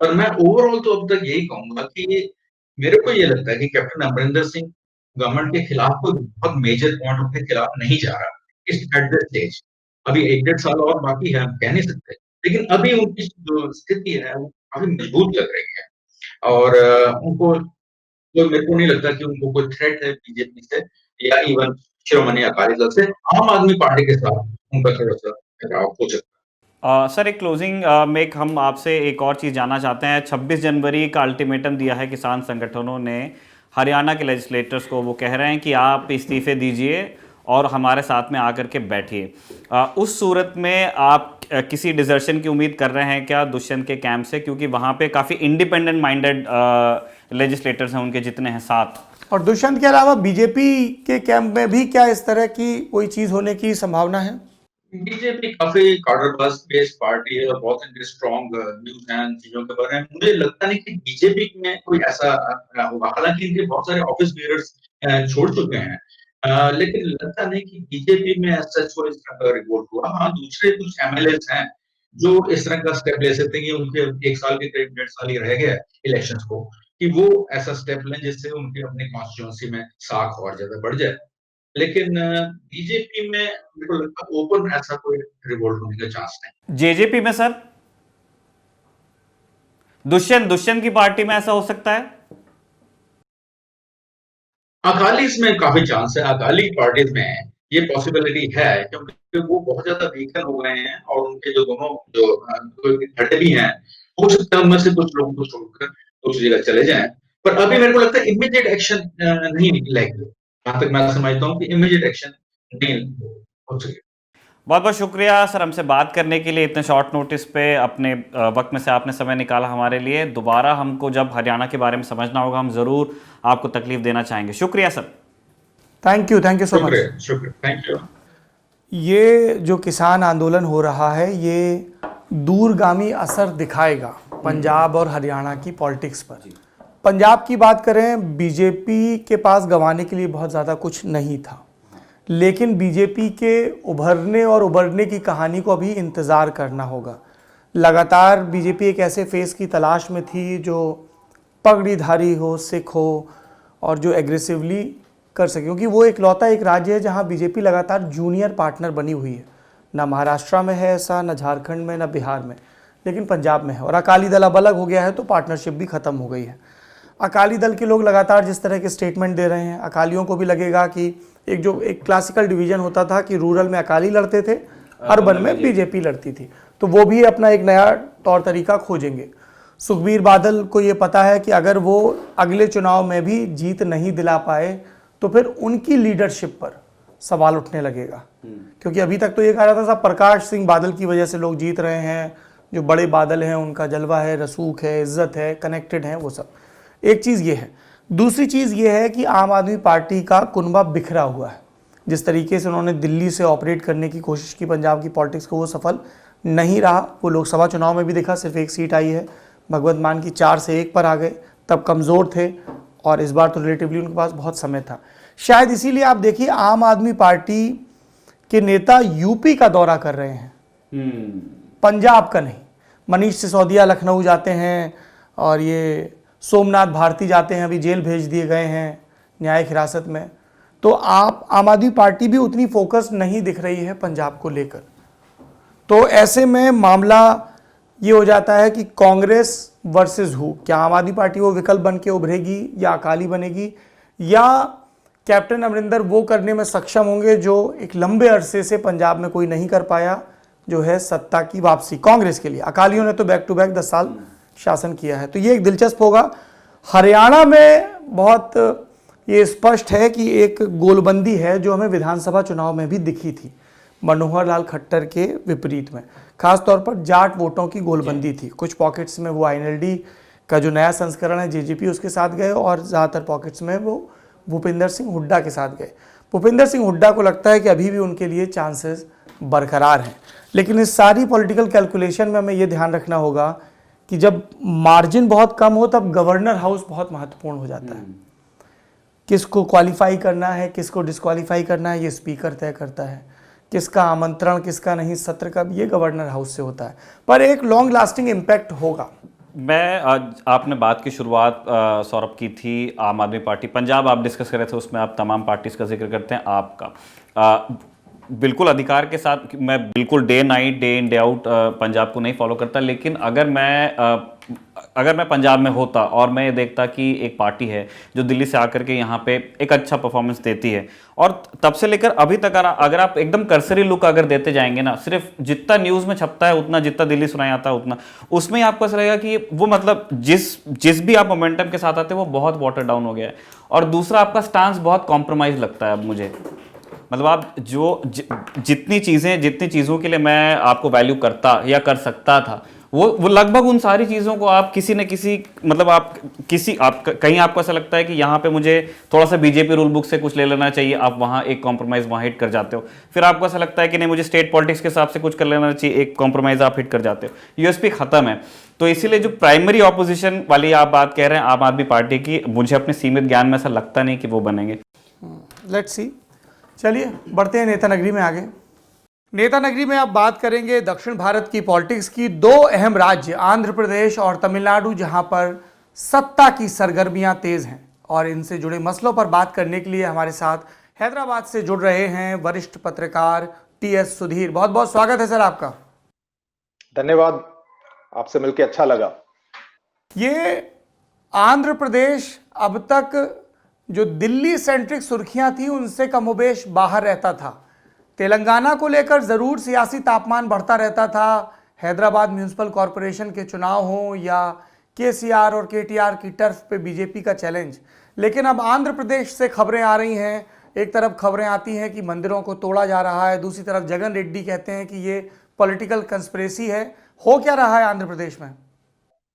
पर मैं ओवरऑल तो अब तक यही कहूँगा कि मेरे को ये लगता है कि कैप्टन अमरिंदर सिंह गवर्नमेंट के खिलाफ कोई बहुत मेजर पॉइंट उनके खिलाफ नहीं जा रहा इस एट दिस स्टेज। अभी 1 डेढ़ साल और बाकी है, हम कह नहीं सकते। लेकिन अभी उनकी जो स्थिति है वो काफ़ी मजबूत लग रही है, और उनको कोई, मेरे को नहीं लगता कि उनको कोई थ्रेट है बीजेपी से या इवन शिरोमणि अकाली दल से। आम आदमी पार्टी के साथ उनका थोड़ा-सा टकराव हो सकता है। सर, एक क्लोजिंग में हम आपसे एक और चीज़ जानना चाहते हैं। 26 जनवरी का अल्टीमेटम दिया है किसान संगठनों ने हरियाणा के लेजिस्लेटर्स को। वो कह रहे हैं कि आप इस्तीफे दीजिए और हमारे साथ में आकर के बैठिए। उस सूरत में आप किसी डिजर्शन की उम्मीद कर रहे हैं क्या दुष्यंत के कैंप से? क्योंकि वहाँ पे काफ़ी इंडिपेंडेंट माइंडेड लेजिस्लेटर्स हैं उनके, जितने हैं 7। और दुष्यंत के अलावा बीजेपी के कैंप में भी क्या इस तरह की कोई चीज होने की संभावना है? बीजेपी काफ़ी कार्डर बेस्ड पार्टी है और बहुत इनके स्ट्रॉन्ग व्यूज़ हैं इन चीज़ों के बारे में। मुझे लगता नहीं कि बीजेपी में कोई ऐसा होगा। हालाँकि इनके बहुत सारे ऑफिस बेयरर्स छोड़ चुके हैं। लेकिन लगता नहीं कि बीजेपी में एज़ सच कोई इस तरह का रिवोल्ट हुआ। हाँ, दूसरे कुछ एमएलएज़ हैं, जो इस तरह का स्टेप ले सकते हैं कि उनके 1 साल के करीब, डेढ़ साल ही रह गया है इलेक्शंस को, कि वो ऐसा स्टेप लें जिससे उनकी अपनी कॉन्स्टिट्यूएंसी में साख और ज़्यादा बढ़ जाए। लेकिन बीजेपी में मेरे को लगता है ओपन ऐसा कोई रिवोल्ट होने का चांस नहीं। जेजेपी में सर, दुष्यंत की पार्टी में ऐसा हो सकता है? अकालीस में काफी चांस है। अकाली पार्टीज में ये पॉसिबिलिटी है, क्योंकि वो बहुत ज्यादा वीकन हो गए हैं और उनके जो दोनों जो घटे भी हैं, हो सकता है उनमें से कुछ लोगों को छोड़कर दूसरी जगह चले जाएं। पर अभी मेरे को लगता है इमीडिएट एक्शन नहीं निकलेगा। जहां तक मैं समझता हूँ कि इमीडिएट एक्शन नहीं हो सके। बहुत बहुत शुक्रिया सर हमसे बात करने के लिए। इतने शॉर्ट नोटिस पे अपने वक्त में से आपने समय निकाला हमारे लिए। दोबारा हमको जब हरियाणा के बारे में समझना होगा, हम ज़रूर आपको तकलीफ देना चाहेंगे। शुक्रिया sir. Thank you so much. शुक्रिया, थैंक यू। ये जो किसान आंदोलन हो रहा है, ये दूरगामी असर दिखाएगा पंजाब और हरियाणा की पॉलिटिक्स पर। पंजाब की बात करें, बीजेपी के पास गंवाने के लिए बहुत ज़्यादा कुछ नहीं था, लेकिन बीजेपी के उभरने की कहानी को अभी इंतज़ार करना होगा। लगातार बीजेपी एक ऐसे फेस की तलाश में थी जो पगड़ीधारी हो, सिख हो और जो एग्रेसिवली कर सके, क्योंकि वो इकलौता एक राज्य है जहां बीजेपी लगातार जूनियर पार्टनर बनी हुई है। ना महाराष्ट्र में है ऐसा, ना झारखंड में, ना बिहार में, लेकिन पंजाब में है। और अकाली दल अब अलग हो गया है तो पार्टनरशिप भी ख़त्म हो गई है। अकाली दल के लोग लगातार जिस तरह के स्टेटमेंट दे रहे हैं, अकालियों को भी लगेगा कि एक क्लासिकल डिवीजन होता था कि रूरल में अकाली लड़ते थे, अर्बन में बीजेपी लड़ती थी, तो वो भी अपना एक नया तौर तरीका खोजेंगे। सुखबीर बादल को ये पता है कि अगर वो अगले चुनाव में भी जीत नहीं दिला पाए तो फिर उनकी लीडरशिप पर सवाल उठने लगेगा, क्योंकि अभी तक तो ये कह रहा था साहब प्रकाश सिंह बादल की वजह से लोग जीत रहे हैं, जो बड़े बादल हैं उनका जलवा है, रसूख है, इज्जत है, कनेक्टेड है, वो सब। एक चीज़ ये है। दूसरी चीज़ ये है कि आम आदमी पार्टी का कुनबा बिखरा हुआ है। जिस तरीके से उन्होंने दिल्ली से ऑपरेट करने की कोशिश की पंजाब की पॉलिटिक्स को, वो सफल नहीं रहा। वो लोकसभा चुनाव में भी देखा, सिर्फ एक सीट आई है, भगवंत मान की 4 से 1 पर आ गए, तब कमज़ोर थे, और इस बार तो रिलेटिवली उनके पास बहुत समय था। शायद इसीलिए आप देखिए आम आदमी पार्टी के नेता यूपी का दौरा कर रहे हैं, पंजाब का नहीं। मनीष सिसोदिया लखनऊ जाते हैं, और ये सोमनाथ भारती जाते हैं, अभी जेल भेज दिए गए हैं न्यायिक हिरासत में। तो आम आदमी पार्टी भी उतनी फोकस नहीं दिख रही है पंजाब को लेकर। तो ऐसे में मामला ये हो जाता है कि कांग्रेस वर्सेस हु, क्या आम आदमी पार्टी वो विकल्प बन के उभरेगी या अकाली बनेगी, या कैप्टन अमरिंदर वो करने में सक्षम होंगे जो एक लंबे अरसे से पंजाब में कोई नहीं कर पाया, जो है सत्ता की वापसी कांग्रेस के लिए। अकालियों ने तो बैक टू बैक 10 साल शासन किया है। तो ये एक दिलचस्प होगा। हरियाणा में बहुत ये स्पष्ट है कि एक गोलबंदी है जो हमें विधानसभा चुनाव में भी दिखी थी मनोहर लाल खट्टर के विपरीत में। खास तौर पर जाट वोटों की गोलबंदी थी। कुछ पॉकेट्स में वो आईएनएलडी का जो नया संस्करण है जेजेपी उसके साथ गए और ज़्यादातर पॉकेट्स में वो भूपिंदर सिंह हुड्डा के साथ गए। भूपिंदर सिंह हुड्डा को लगता है कि अभी भी उनके लिए चांसेस बरकरार हैं। लेकिन इस सारी पॉलिटिकल कैलकुलेशन में हमें ये ध्यान रखना होगा कि जब मार्जिन बहुत कम हो तब गवर्नर हाउस बहुत महत्वपूर्ण हो जाता है। किसको क्वालिफाई करना है, किसको डिस्क्वालीफाई करना है, ये स्पीकर तय करता है। किसका आमंत्रण किसका नहीं सत्र का, ये गवर्नर हाउस से होता है। पर एक लॉन्ग लास्टिंग इम्पैक्ट होगा। मैं आज आपने बात की शुरुआत सौरभ की थी आम आदमी पार्टी पंजाब आप डिस्कस कर रहे थे, उसमें आप तमाम पार्टीज का जिक्र करते हैं। आपका बिल्कुल अधिकार के साथ मैं बिल्कुल day night day in day out Punjab को नहीं फॉलो करता, लेकिन अगर मैं पंजाब में होता और मैं ये देखता कि एक पार्टी है जो दिल्ली से आकर के यहाँ पे एक अच्छा परफॉर्मेंस देती है और तब से लेकर अभी तक अगर आप एकदम कर्सरी लुक अगर देते जाएंगे ना, सिर्फ जितना न्यूज़ में छपता है उतना, जितना दिल्ली सुनाया आता है उतना, उसमें ही आपको ऐसा लगेगा कि वो मतलब जिस भी आप मोमेंटम के साथ आते हैं वो बहुत वाटर डाउन हो गया है। और दूसरा आपका स्टांस बहुत कॉम्प्रोमाइज लगता है अब मुझे। मतलब आप जितनी चीज़ों के लिए मैं आपको वैल्यू करता या कर सकता था वो लगभग उन सारी चीज़ों को आप किसी न किसी मतलब आप कहीं आपको ऐसा लगता है कि यहाँ पे मुझे थोड़ा सा बीजेपी रूल बुक से कुछ ले लेना चाहिए, आप वहाँ एक कॉम्प्रोमाइज़ वहाँ हिट कर जाते हो। फिर आपको ऐसा लगता है कि नहीं मुझे स्टेट पॉलिटिक्स के हिसाब से कुछ कर लेना चाहिए, एक कॉम्प्रोमाइज़ आप हिट कर जाते हो। यूएसपी खत्म है। तो इसीलिए जो प्राइमरी ऑपोजिशन वाली आप बात कह रहे हैं आम आदमी पार्टी की, मुझे अपने सीमित ज्ञान में ऐसा लगता नहीं कि वो बनेंगे। Let's see. चलिए बढ़ते हैं नेता नगरी में आगे। नेता नगरी में आप बात करेंगे दक्षिण भारत की पॉलिटिक्स की। दो अहम राज्य आंध्र प्रदेश और तमिलनाडु जहां पर सत्ता की सरगर्मियां तेज हैं, और इनसे जुड़े मसलों पर बात करने के लिए हमारे साथ हैदराबाद से जुड़ रहे हैं वरिष्ठ पत्रकार टीएस सुधीर। बहुत बहुत स्वागत है सर आपका। धन्यवाद, आपसे मिलकर अच्छा लगा। ये आंध्र प्रदेश अब तक जो दिल्ली सेंट्रिक सुर्खियां थी उनसे कमोबेश बाहर रहता था। तेलंगाना को लेकर ज़रूर सियासी तापमान बढ़ता रहता था, हैदराबाद म्यूनिसिपल कॉरपोरेशन के चुनाव हों या केसीआर और केटीआर की टर्फ पे बीजेपी का चैलेंज। लेकिन अब आंध्र प्रदेश से खबरें आ रही हैं। एक तरफ खबरें आती हैं कि मंदिरों को तोड़ा जा रहा है, दूसरी तरफ जगन रेड्डी कहते हैं कि ये पॉलिटिकल कंस्पिरेसी है। हो क्या रहा है आंध्र प्रदेश में?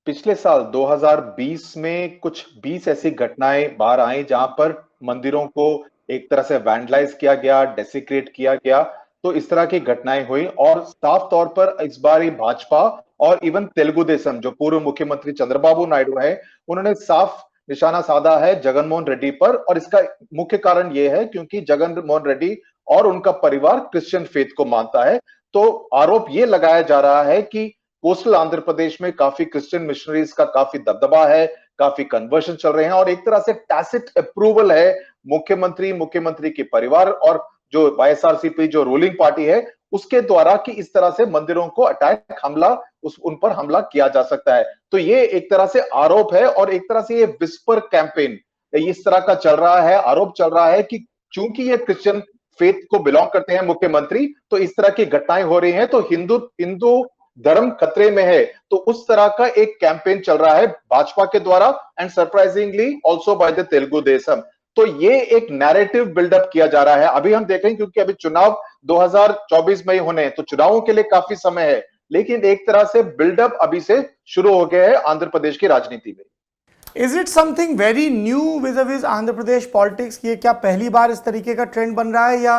पिछले साल 2020 में कुछ 20 ऐसी घटनाएं बाहर आई जहां पर मंदिरों को एक तरह से वैंडलाइज किया गया, डेसिक्रेट किया गया। तो इस तरह की घटनाएं हुई और साफ तौर पर इस बार ही भाजपा और इवन तेलुगु देशम जो पूर्व मुख्यमंत्री चंद्रबाबू नायडू है, उन्होंने साफ निशाना साधा है जगनमोहन रेड्डी पर। और इसका मुख्य कारण यह है क्योंकि जगनमोहन रेड्डी और उनका परिवार क्रिश्चियन फेथ को मानता है। तो आरोप यह लगाया जा रहा है कि कोस्टल आंध्र प्रदेश में काफी क्रिश्चियन मिशनरीज का काफी दबदबा है, काफी कन्वर्शन चल रहे हैं और एक तरह से टैसिट अप्रूवल है मुख्यमंत्री के परिवार और जो वाईएसआरसीपी जो रूलिंग पार्टी है उसके द्वारा कि इस तरह से मंदिरों को अटैक हमला उन पर हमला किया जा सकता है। तो ये एक तरह से आरोप है और एक तरह से ये विस्पर कैंपेन इस तरह का चल रहा है। आरोप चल रहा है कि चूंकि ये क्रिश्चियन फेथ को बिलोंग करते हैं मुख्यमंत्री, तो इस तरह की घटनाएं हो रही हैं तो हिंदू धर्म खतरे में है। तो उस तरह का एक कैंपेन चल रहा है भाजपा के द्वारा and surprisingly also by the Telugu Desam. तो ये एक नैरेटिव बिल्डअप किया जा रहा है। अभी हम देखें क्योंकि अभी चुनाव 2024 में ही होने हैं तो चुनावों के लिए काफी समय है, लेकिन एक तरह से बिल्डअप अभी से शुरू हो गया है आंध्र प्रदेश की राजनीति में। Is it something very new विज़ Andhra Pradesh politics? ये क्या पहली बार इस तरीके का ट्रेंड बन रहा है या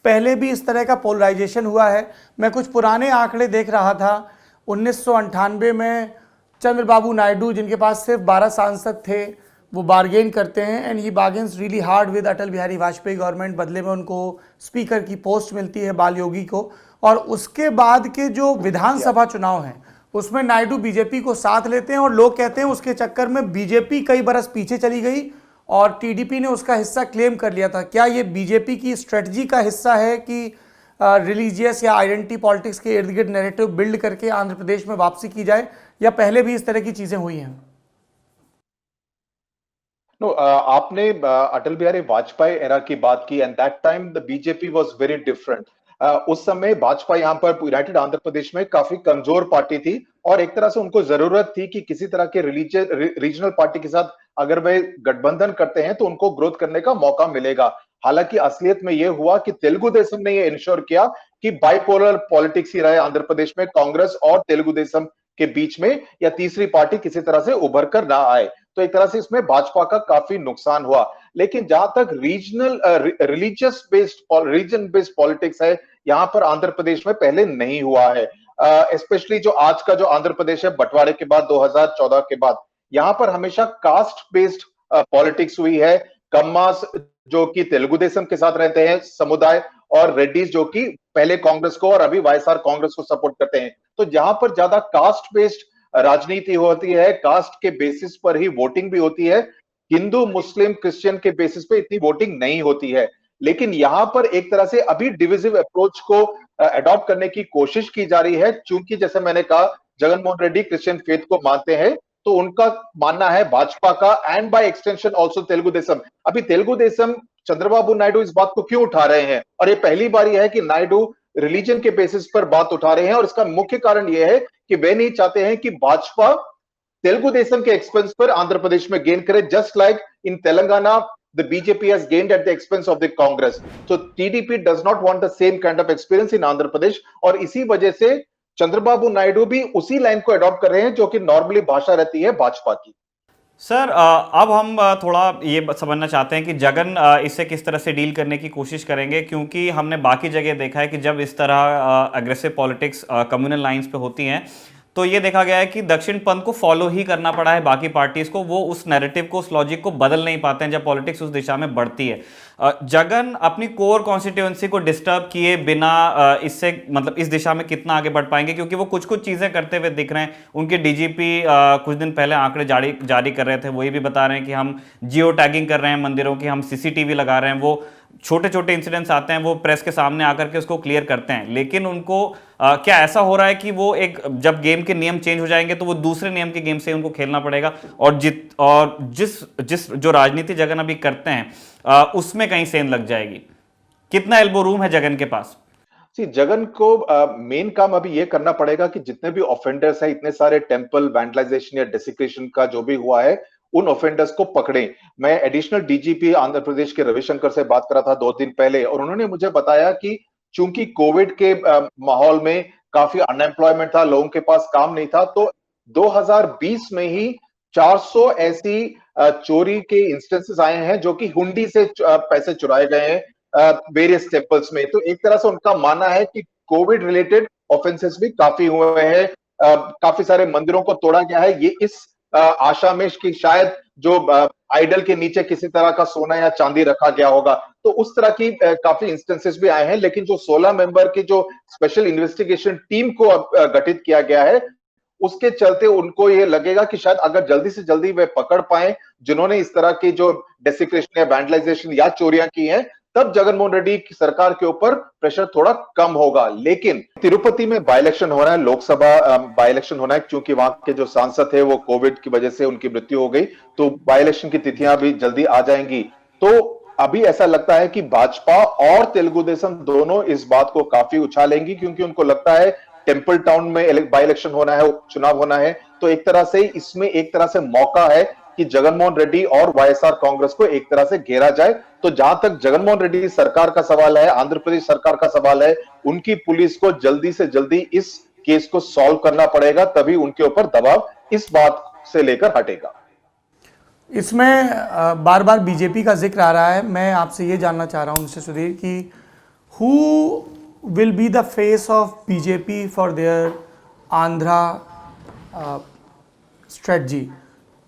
पहले भी इस तरह का पोलराइजेशन हुआ है? मैं कुछ पुराने आंकड़े देख रहा था। 1998 में चंद्रबाबू नायडू जिनके पास सिर्फ 12 सांसद थे वो बार्गेन करते हैं and he bargains really hard with Atal Bihari Vajpayee government. बदले में उनको स्पीकर की पोस्ट मिलती है बाल योगी को। और उसके बाद के जो विधानसभा चुनाव हैं उसमें नायडू बीजेपी को साथ लेते हैं और लोग कहते हैं उसके चक्कर में बीजेपी कई बरस पीछे चली गई और टीडीपी ने उसका हिस्सा क्लेम कर लिया था। क्या ये बीजेपी की स्ट्रेटजी का हिस्सा है कि रिलीजियस या आइडेंटिटी पॉलिटिक्स के इर्द गिर्द नैरेटिव बिल्ड करके आंध्र प्रदेश में वापसी की जाए, या पहले भी इस तरह की चीजें हुई हैं? आपने अटल बिहारी वाजपेयी एरा की बात की and that time the BJP was very different. उस समय भाजपा यहाँ पर यूनाइटेड आंध्र प्रदेश में काफी कमजोर पार्टी थी और एक तरह से उनको जरूरत थी कि किसी तरह के रीजनल पार्टी के साथ अगर वे गठबंधन करते हैं तो उनको ग्रोथ करने का मौका मिलेगा। हालांकि असलियत में यह हुआ कि तेलुगु देशम ने यह इंश्योर किया कि बाइपोलर पॉलिटिक्स ही रहे आंध्र प्रदेश में, कांग्रेस और तेलुगु देशम के बीच में या तीसरी पार्टी किसी तरह से उभर कर ना आए। तो एक तरह से इसमें भाजपा का काफी नुकसान हुआ। लेकिन जहां तक रीजन बेस्ड पॉलिटिक्स है, यहां पर आंध्र प्रदेश में पहले नहीं हुआ है। स्पेशली जो आज का जो आंध्र प्रदेश है बंटवारे के बाद 2014 के बाद, यहाँ पर हमेशा कास्ट बेस्ड पॉलिटिक्स हुई है। कम्मास जो कि तेलुगु देशम के साथ रहते हैं समुदाय, और रेड्डीज जो कि पहले कांग्रेस को और अभी वाईएसआर कांग्रेस को सपोर्ट करते हैं। तो जहां पर ज्यादा कास्ट बेस्ड राजनीति होती है, कास्ट के बेसिस पर ही वोटिंग भी होती है, हिंदू मुस्लिम क्रिश्चियन के बेसिस पे इतनी वोटिंग नहीं होती है। लेकिन यहां पर एक तरह से अभी डिविजिव अप्रोच को अडॉप्ट करने की कोशिश की जा रही है, चूंकि जैसे मैंने कहा जगनमोहन रेड्डी क्रिश्चियन फेथ को मानते हैं, तो उनका मानना है भाजपा का and by extension also Telugu Desam. अभी तेलुगु देशम चंद्रबाबू नायडू इस बात को क्यों उठा रहे हैं, और ये पहली बार यह है कि नायडू रिलीजन के बेसिस पर बात उठा रहे हैं, और इसका मुख्य कारण यह है कि वे नहीं चाहते हैं कि भाजपा तेलुगु देशम के एक्सपेंस पर आंध्र प्रदेश में गेन करे, just like in Telangana the BJP has gained at the expense of the Congress. So TDP does not want the same kind of experience in Andhra Pradesh, और इसी वजह से चंद्रबाबू नायडू भी उसी लाइन को अडॉप्ट कर रहे हैं जो कि नॉर्मली भाषा रहती है भाजपा की। सर अब हम थोड़ा ये समझना चाहते हैं कि जगन इससे किस तरह से डील करने की कोशिश करेंगे, क्योंकि हमने बाकी जगह देखा है कि जब इस तरह अग्रेसिव पॉलिटिक्स कम्युनल लाइंस पे होती हैं तो ये देखा गया है कि दक्षिण पंथ को फॉलो ही करना पड़ा है बाकी पार्टीज को। वो उस नैरेटिव को, उस लॉजिक को बदल नहीं पाते हैं जब पॉलिटिक्स उस दिशा में बढ़ती है। जगन अपनी कोर कॉन्स्टिट्यूएंसी को डिस्टर्ब किए बिना इससे मतलब इस दिशा में कितना आगे बढ़ पाएंगे, क्योंकि वो कुछ कुछ चीजें करते हुए दिख रहे हैं। उनके डीजीपी कुछ दिन पहले आंकड़े जारी कर रहे थे, वही भी बता रहे हैं कि हम जियो टैगिंग कर रहे हैं मंदिरों की, हम सीसीटीवी लगा रहे हैं। वो छोटे छोटे इंसिडेंट्स आते हैं, वो प्रेस के सामने आकर के उसको क्लियर करते हैं। लेकिन उनको क्या ऐसा हो रहा है कि वो एक जब गेम के नियम चेंज हो जाएंगे तो वो दूसरे नियम के गेम से उनको खेलना पड़ेगा, और जिस जो राजनीति जगन अभी करते हैं उसमें कहीं सेंध लग जाएगी। कितना एल्बो रूम है जगन के पास? जगन को मेन काम अभी ये करना पड़ेगा कि जितने भी ऑफेंडर्स है, इतने सारे टेंपल वैंडलाइजेशन या डेसिक्रेशन का जो भी हुआ है, उन ऑफेंडर्स को पकड़ें। मैं एडिशनल डीजीपी आंध्र प्रदेश के रविशंकर से बात करा था 2 दिन पहले, और उन्होंने मुझे बताया कि चूंकि कोविड के माहौल में काफी अनएम्प्लॉयमेंट था, लोगों के पास काम नहीं था, तो 2020 में ही 400 ऐसी चोरी के इंस्टेंसेस आए हैं जो कि हुंडी से पैसे चुराए गए हैं वेरियस टेम्पल्स में। तो एक तरह से उनका मानना है कि कोविड रिलेटेड ऑफेंसेस भी काफी हुए हैं, काफी सारे मंदिरों को तोड़ा गया है, ये इस आशा में कि शायद जो आइडल के नीचे किसी तरह का सोना या चांदी रखा गया होगा। तो उस तरह की काफी इंस्टेंसेस भी आए हैं। लेकिन जो 16 मेंबर की जो स्पेशल इन्वेस्टिगेशन टीम को गठित किया गया है, उसके चलते उनको ये लगेगा कि शायद अगर जल्दी से जल्दी वे पकड़ पाए जिन्होंने इस तरह की जो डेसिक्रेशन या वैंडलाइजेशन या चोरियां की हैं, तब जगनमोहन रेड्डी की सरकार के ऊपर प्रेशर थोड़ा कम होगा। लेकिन तिरुपति में बाई इलेक्शन होना है, लोकसभा बाई इलेक्शन होना है, क्योंकि वहां के जो सांसद थे वो कोविड की वजह से उनकी मृत्यु हो गई, तो बाई इलेक्शन की तिथियां भी जल्दी आ जाएंगी। तो अभी ऐसा लगता है कि भाजपा और तेलुगु देशम दोनों इस बात को काफी उछालेंगी, क्योंकि उनको लगता है टेंपल टाउन में बाई इलेक्शन होना है, चुनाव होना है, तो एक तरह से इसमें एक तरह से मौका है कि जगनमोहन रेड्डी और वाईएसआर कांग्रेस को एक तरह से घेरा जाए। तो जहां तक जगनमोहन रेड्डी सरकार का सवाल है, आंध्र प्रदेश सरकार का सवाल है, उनकी पुलिस को जल्दी से जल्दी इस केस को सॉल्व करना पड़ेगा, तभी उनके ऊपर दबाव इस बात से लेकर हटेगा। इसमें बार बार बीजेपी का जिक्र आ रहा है। मैं आपसे ये जानना चाह रहा हूं मिस्टर सुधीर कि who will be the face of BJP for their Andhra strategy.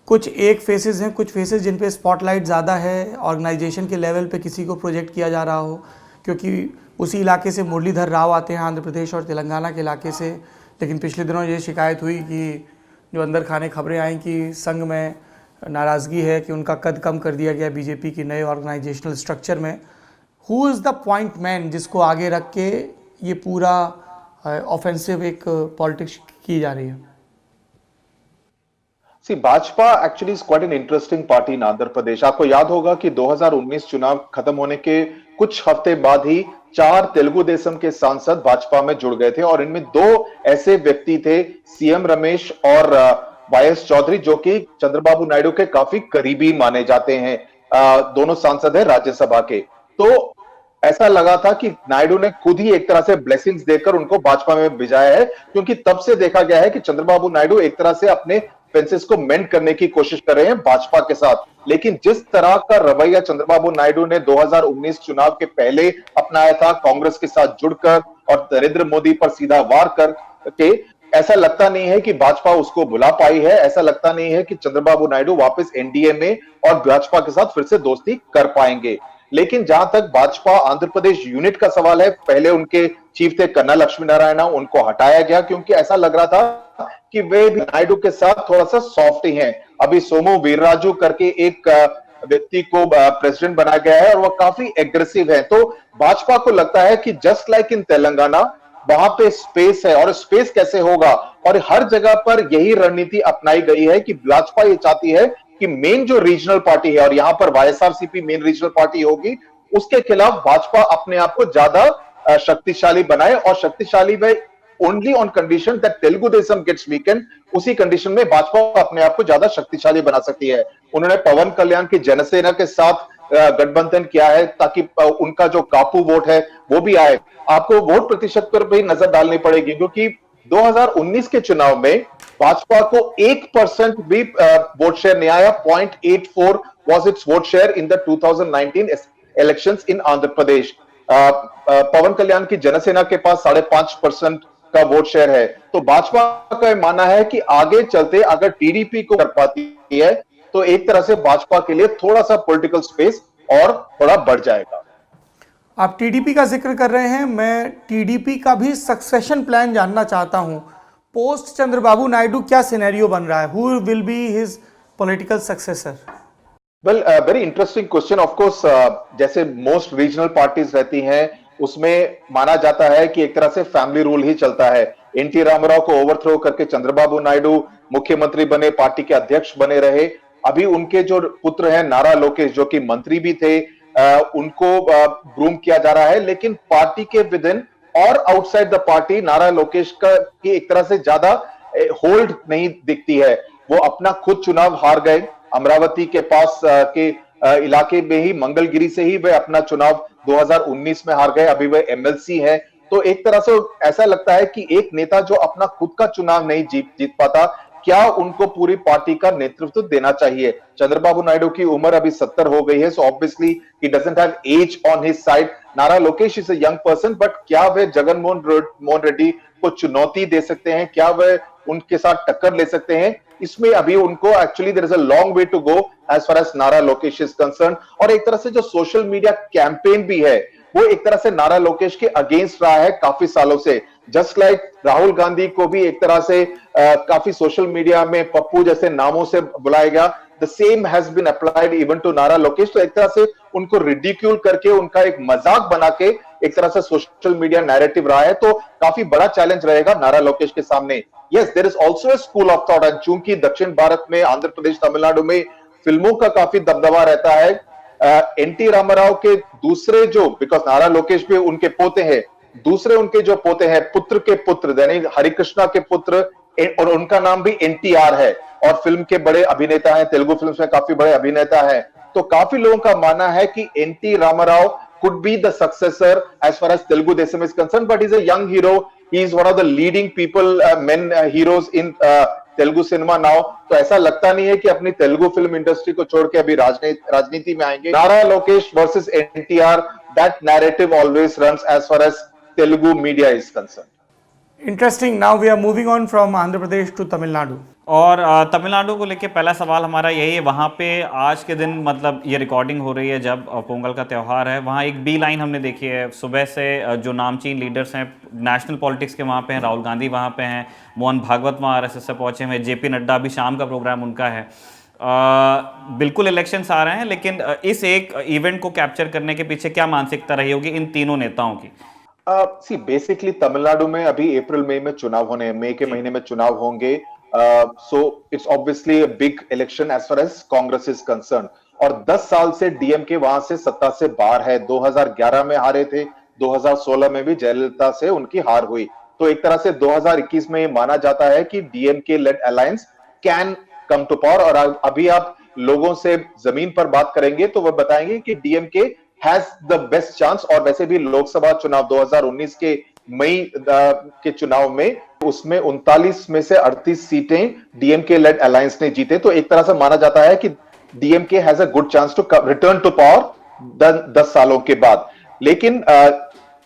कुछ एक फेसेस हैं, कुछ फेसेस जिन पे स्पॉटलाइट ज़्यादा है, ऑर्गेनाइजेशन के लेवल पे किसी को प्रोजेक्ट किया जा रहा हो, क्योंकि उसी इलाके से मुरलीधर राव आते हैं, आंध्र प्रदेश और तेलंगाना के इलाके से। लेकिन पिछले दिनों ये शिकायत हुई कि जो अंदर खाने खबरें आई कि संघ में नाराज़गी है कि उनका कद कम कर दिया गया बीजेपी की नए ऑर्गेनाइजेशनल स्ट्रक्चर में। Who is the point man जिसको आगे रख के ये पूरा ऑफेंसिव एक पॉलिटिक्स की जा रही है? Bhajpa actually is quite an interesting party in Andhra Pradesh. आपको याद होगा कि 2019 चुनाव खत्म होने के कुछ हफ्ते बाद ही 4 तेलुगु देशम के सांसद भाजपा में जुड़ गए थे और इनमें 2 ऐसे व्यक्ति थे, सीएम रमेश और वाईएस चौधरी, जो कि चंद्रबाबू नायडू के काफी करीबी माने जाते हैं। दोनों सांसद हैं राज्यसभा के। तो ऐसा लगा था कि नायडू ने खुद ही एक तरह से ब्लेसिंग्स देकर उनको भाजपा में भिजाया है, क्योंकि तब से देखा गया है कि चंद्रबाबू नायडू एक तरह से अपने फेंसेस को मेंड करने की कोशिश कर रहे हैं भाजपा के साथ। लेकिन जिस तरह का रवैया चंद्रबाबू नायडू ने 2019 चुनाव के पहले अपनाया था, कांग्रेस के साथ जुड़कर और नरेंद्र मोदी पर सीधा वार करके, ऐसा लगता नहीं है कि भाजपा उसको भुला पाई है। ऐसा लगता नहीं है कि चंद्रबाबू नायडू वापस एनडीए में और भाजपा के साथ फिर से दोस्ती कर पाएंगे। लेकिन जहां तक भाजपा आंध्र प्रदेश यूनिट का सवाल है, पहले उनके चीफ थे कन्ना लक्ष्मी नारायण, उनको हटाया गया क्योंकि ऐसा लग रहा था कि वे भी नायडू के साथ थोड़ा सा सॉफ्ट ही हैं। अभी सोमू वीर्राजू करके एक व्यक्ति को प्रेसिडेंट बनाया गया है और वह काफी एग्रेसिव है। तो भाजपा को लगता है कि जस्ट लाइक इन तेलंगाना, वहां पे स्पेस है, और स्पेस कैसे होगा, और हर जगह पर यही रणनीति अपनाई गई है कि भाजपा ये चाहती है कि मेन जो रीजनल पार्टी है, और यहां पर वाईएसआरसीपी मेन रीजनल पार्टी होगी, उसके खिलाफ भाजपा अपने आप को ज्यादा शक्तिशाली बनाए, और शक्तिशाली में only on condition that Telugu Desam gets weakened. उसी कंडीशन में भाजपा अपने आप को ज्यादा शक्तिशाली बना सकती है। उन्होंने पवन कल्याण की जनसेना के साथ गठबंधन किया है ताकि उनका जो कापू वोट है वो भी आए। आपको वोट प्रतिशत पर भी नजर डालनी पड़ेगी, क्योंकि 2019 के चुनाव में भाजपा को 1% भी वोट शेयर नहीं आया। 0.84 was its vote share in the 2019 elections in Andhra प्रदेश। पवन कल्याण की जनसेना के पास 5.5% का वोट शेयर है। तो भाजपा का मानना है कि आगे चलते अगर टीडीपी को कर पाती है तो एक तरह से भाजपा के लिए थोड़ा सा पॉलिटिकल स्पेस और थोड़ा बढ़ जाएगा। आप टीडीपी का जिक्र कर रहे हैं, मैं टीडीपी का भी सक्सेशन प्लान जानना चाहता हूं। पोस्ट चंद्रबाबू नायडू क्या सिनेरियो बन रहा है? Who will be his political successor? Well, very interesting question. Of course, जैसे मोस्ट रीजनल पार्टीज रहती हैं, उसमें माना जाता है कि एक तरह से फैमिली रूल ही चलता है। एनटी रामाराव को ओवरथ्रो करके चंद्रबाबू नायडू मुख्यमंत्री बने, पार्टी के अध्यक्ष बने रहे। अभी उनके जो पुत्र हैं नारा लोकेश, जो कि मंत्री भी थे, उनको ग्रूम किया जा रहा है। लेकिन पार्टी के विद इन और आउटसाइड द पार्टी नारा लोकेश का की एक तरह से ज्यादा होल्ड नहीं दिखती है। वो अपना खुद चुनाव हार गए। अमरावती के पास के इलाके में ही, मंगलगिरी से ही वे अपना चुनाव 2019 में हार गए। अभी वे एमएलसी है। तो एक तरह से ऐसा लगता है कि एक नेता जो अपना खुद का चुनाव नहीं जीत पाता, क्या उनको पूरी पार्टी का नेतृत्व देना चाहिए? चंद्रबाबू नायडू की उम्र अभी 70 हो गई है, so obviously he doesn't have age on his side. Nara Lokesh is a young person, but क्या वे जगनमोहन रेड्डी को चुनौती दे सकते हैं? क्या वे उनके साथ टक्कर ले सकते हैं? इसमें अभी उनको actually there is a long way to go as far as Nara Lokesh is concern. और एक तरह से जो सोशल मीडिया कैंपेन भी है, वो एक तरह से नारा लोकेश के अगेंस्ट रहा है काफी सालों से। जस्ट लाइक राहुल गांधी को भी एक तरह से काफी सोशल मीडिया में पप्पू जैसे नामों से बुलाया गया, the same has been applied even to Nara Lokesh. तो एक तरह से उनको रिडिक्यूल करके, उनका एक मजाक बना के एक तरह से सोशल मीडिया नैरेटिव रहा है। तो काफी बड़ा चैलेंज रहेगा नारा लोकेश के सामने। Yes, there is also a school of thought, and चूंकि दक्षिण भारत में, आंध्र प्रदेश, तमिलनाडु में फिल्मों का काफी दबदबा रहता है, एनटी रामाराव के दूसरे जो, बिकॉज नारा लोकेश भी उनके पोते हैं, दूसरे उनके जो पोते हैं, पुत्र के पुत्र यानी हरिकृष्णा के पुत्र, और उनका नाम भी एनटीआर है, और फिल्म के बड़े अभिनेता हैं, तेलुगु फिल्म में काफी बड़े अभिनेता हैं। तो काफी लोगों का मानना है कि NT Rama Rao could be the successor as far as Telugu Desam is concerned, but he's a young hero. He is one of the leading people, heroes in Telugu cinema now. तो ऐसा लगता नहीं है कि अपनी तेलुगु फिल्म इंडस्ट्री को छोड़ के अभी राजनीति में आएंगे। Nara Lokesh versus NTR, that narrative always runs as far as Telugu media is concern. Interesting. Now we are moving on from Andhra Pradesh to Tamil Nadu. और तमिलनाडु को लेके पहला सवाल हमारा यही है। वहाँ पे आज के दिन, मतलब ये रिकॉर्डिंग हो रही है जब पोंगल का त्यौहार है, वहाँ एक बी लाइन हमने देखी है। सुबह से जो नामचीन लीडर्स हैं नेशनल पॉलिटिक्स के वहाँ पे हैं, राहुल गांधी वहाँ पे हैं, मोहन भागवत वहाँ आरएसएस से पहुँचे हुए, जेपी नड्डा अभी शाम का प्रोग्राम उनका है। बिल्कुल इलेक्शंस आ रहे हैं, लेकिन इस एक इवेंट को कैप्चर करने के पीछे क्या मानसिकता रही होगी इन तीनों नेताओं की? सी बेसिकली तमिलनाडु में अभी अप्रैल मई में चुनाव होने हैं, मई के महीने में चुनाव होंगे। So it's obviously a big election as far as Congress is concern. और 10 साल से डीएमके वहां से सत्ता से बाहर है। 2011 में हारे थे, 2016 में भी जयललिता से उनकी हार हुई। तो एक तरह से 2021 में माना जाता है कि DMK led alliance can come to power. और अभी आप लोगों से जमीन पर बात करेंगे तो वह बताएंगे कि DMK has the best chance. और वैसे भी लोकसभा चुनाव 2019 के मई के चुनाव में उसमें 39 में से 38 सीटें डीएमके लेड अलायंस ने जीते। तो एक तरह से माना जाता है कि DMK has a good chance to return to power 10 सालों के बाद। लेकिन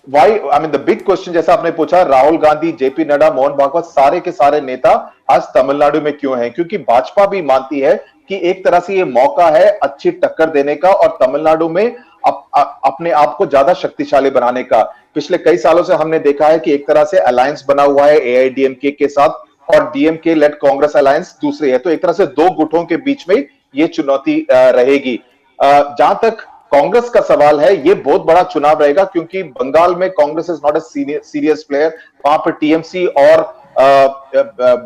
why I mean the big question, जैसा आपने पूछा, राहुल गांधी, जेपी नड्डा, मोहन भागवत, सारे के सारे नेता आज तमिलनाडु में क्यों हैं? क्योंकि भाजपा भी मानती है कि एक तरह से ये मौका है अच्छी टक्कर देने का और तमिलनाडु में अपने आप को ज्यादा शक्तिशाली बनाने का। पिछले कई सालों से हमने देखा है कि एक तरह से अलायंस बना हुआ है एआईडीएमके के साथ और डीएमके लेड कांग्रेस अलायंस दूसरी है। तो एक तरह से दो गुटों के बीच में ये चुनौती रहेगी। जहां तक कांग्रेस का सवाल है, ये बहुत बड़ा चुनाव रहेगा क्योंकि बंगाल में Congress is not a serious player. वहां पर टीएमसी और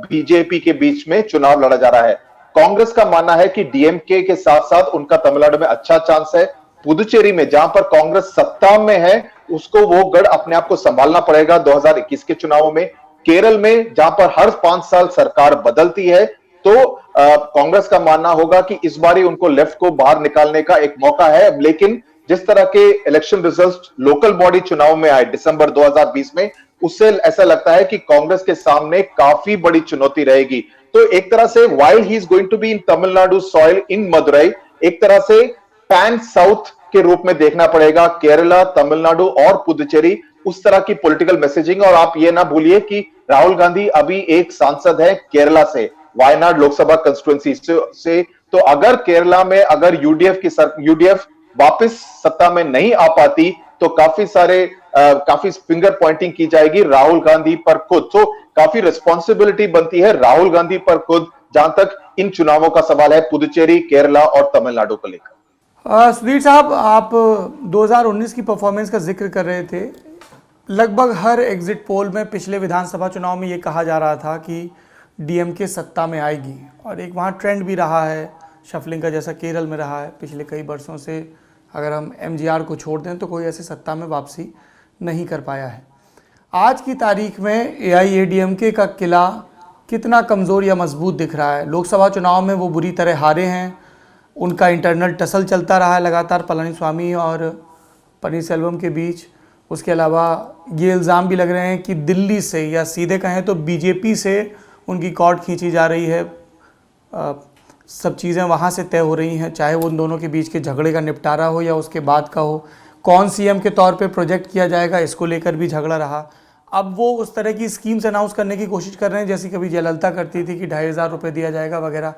बीजेपी के बीच में चुनाव लड़ा जा रहा है। कांग्रेस का मानना है कि डीएमके के साथ साथ उनका तमिलनाडु में अच्छा चांस है। पुदुचेरी में जहां पर कांग्रेस सत्ता में है उसको वो गढ़ अपने आप को संभालना पड़ेगा 2021 के चुनावों में। केरल में जहां पर हर 5 साल सरकार बदलती है तो कांग्रेस का मानना होगा कि इस बार ही उनको लेफ्ट को बाहर निकालने का एक मौका है। लेकिन जिस तरह के इलेक्शन रिजल्ट लोकल बॉडी चुनाव में आए दिसंबर 2020 में, उससे ऐसा लगता है कि कांग्रेस के सामने काफी बड़ी चुनौती रहेगी। तो एक तरह से while he is going to be in Tamil Nadu soil in Madurai, एक तरह से पैन साउथ के रूप में देखना पड़ेगा केरला, तमिलनाडु और पुदुचेरी, उस तरह की पॉलिटिकल मैसेजिंग। और आप ये ना भूलिए कि राहुल गांधी अभी एक सांसद है केरला से, वायनाड लोकसभा कंस्टिट्यूएंसी से। तो अगर केरला में अगर यूडीएफ वापस सत्ता में नहीं आ पाती तो काफी फिंगर पॉइंटिंग की जाएगी राहुल गांधी पर खुद। तो काफी रिस्पॉन्सिबिलिटी बनती है राहुल गांधी पर खुद जहां तक इन चुनावों का सवाल है पुदुचेरी, केरला और तमिलनाडु को लेकर। सुधीर साहब, आप 2019 की परफॉर्मेंस का जिक्र कर रहे थे। लगभग हर एग्जिट पोल में पिछले विधानसभा चुनाव में ये कहा जा रहा था कि डीएमके सत्ता में आएगी और एक वहाँ ट्रेंड भी रहा है शफलिंग का, जैसा केरल में रहा है पिछले कई वर्षों से। अगर हम एमजीआर को छोड़ दें तो कोई ऐसे सत्ता में वापसी नहीं कर पाया है। आज की तारीख में एआईएडीएमके का किला कितना कमज़ोर या मजबूत दिख रहा है? लोकसभा चुनाव में वो बुरी तरह हारे हैं, उनका इंटरनल टसल चलता रहा है लगातार पलानीस्वामी और पनीरसेल्वम के बीच। उसके अलावा ये इल्ज़ाम भी लग रहे हैं कि दिल्ली से या सीधे कहें तो बीजेपी से उनकी कॉर्ड खींची जा रही है। सब चीज़ें वहाँ से तय हो रही हैं, चाहे वो उन दोनों के बीच के झगड़े का निपटारा हो या उसके बाद का हो। कौन सीएम के तौर पे प्रोजेक्ट किया जाएगा, इसको लेकर भी झगड़ा रहा। अब वो उस तरह की स्कीम्स अनाउंस करने की कोशिश कर रहे हैं जैसी कभी जयललिता करती थी कि 2500 रुपये दिया जाएगा वगैरह।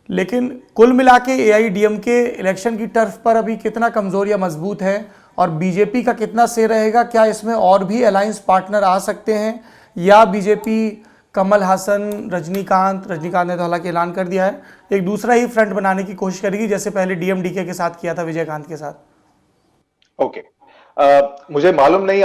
लेकिन कुल मिला के एआईडीएमके इलेक्शन की टर्फ पर अभी कितना कमज़ोर या मजबूत है और बीजेपी का कितना से रहेगा? क्या इसमें और भी अलायंस पार्टनर आ सकते हैं या बीजेपी कमल हासन, रजनीकांत ने तो हालांकि ऐलान कर दिया है, एक दूसरा ही फ्रंट बनाने की कोशिश करेगी जैसे पहले डीएमडीके के साथ किया था विजयकांत के साथ? ओके, मुझे मालूम नहीं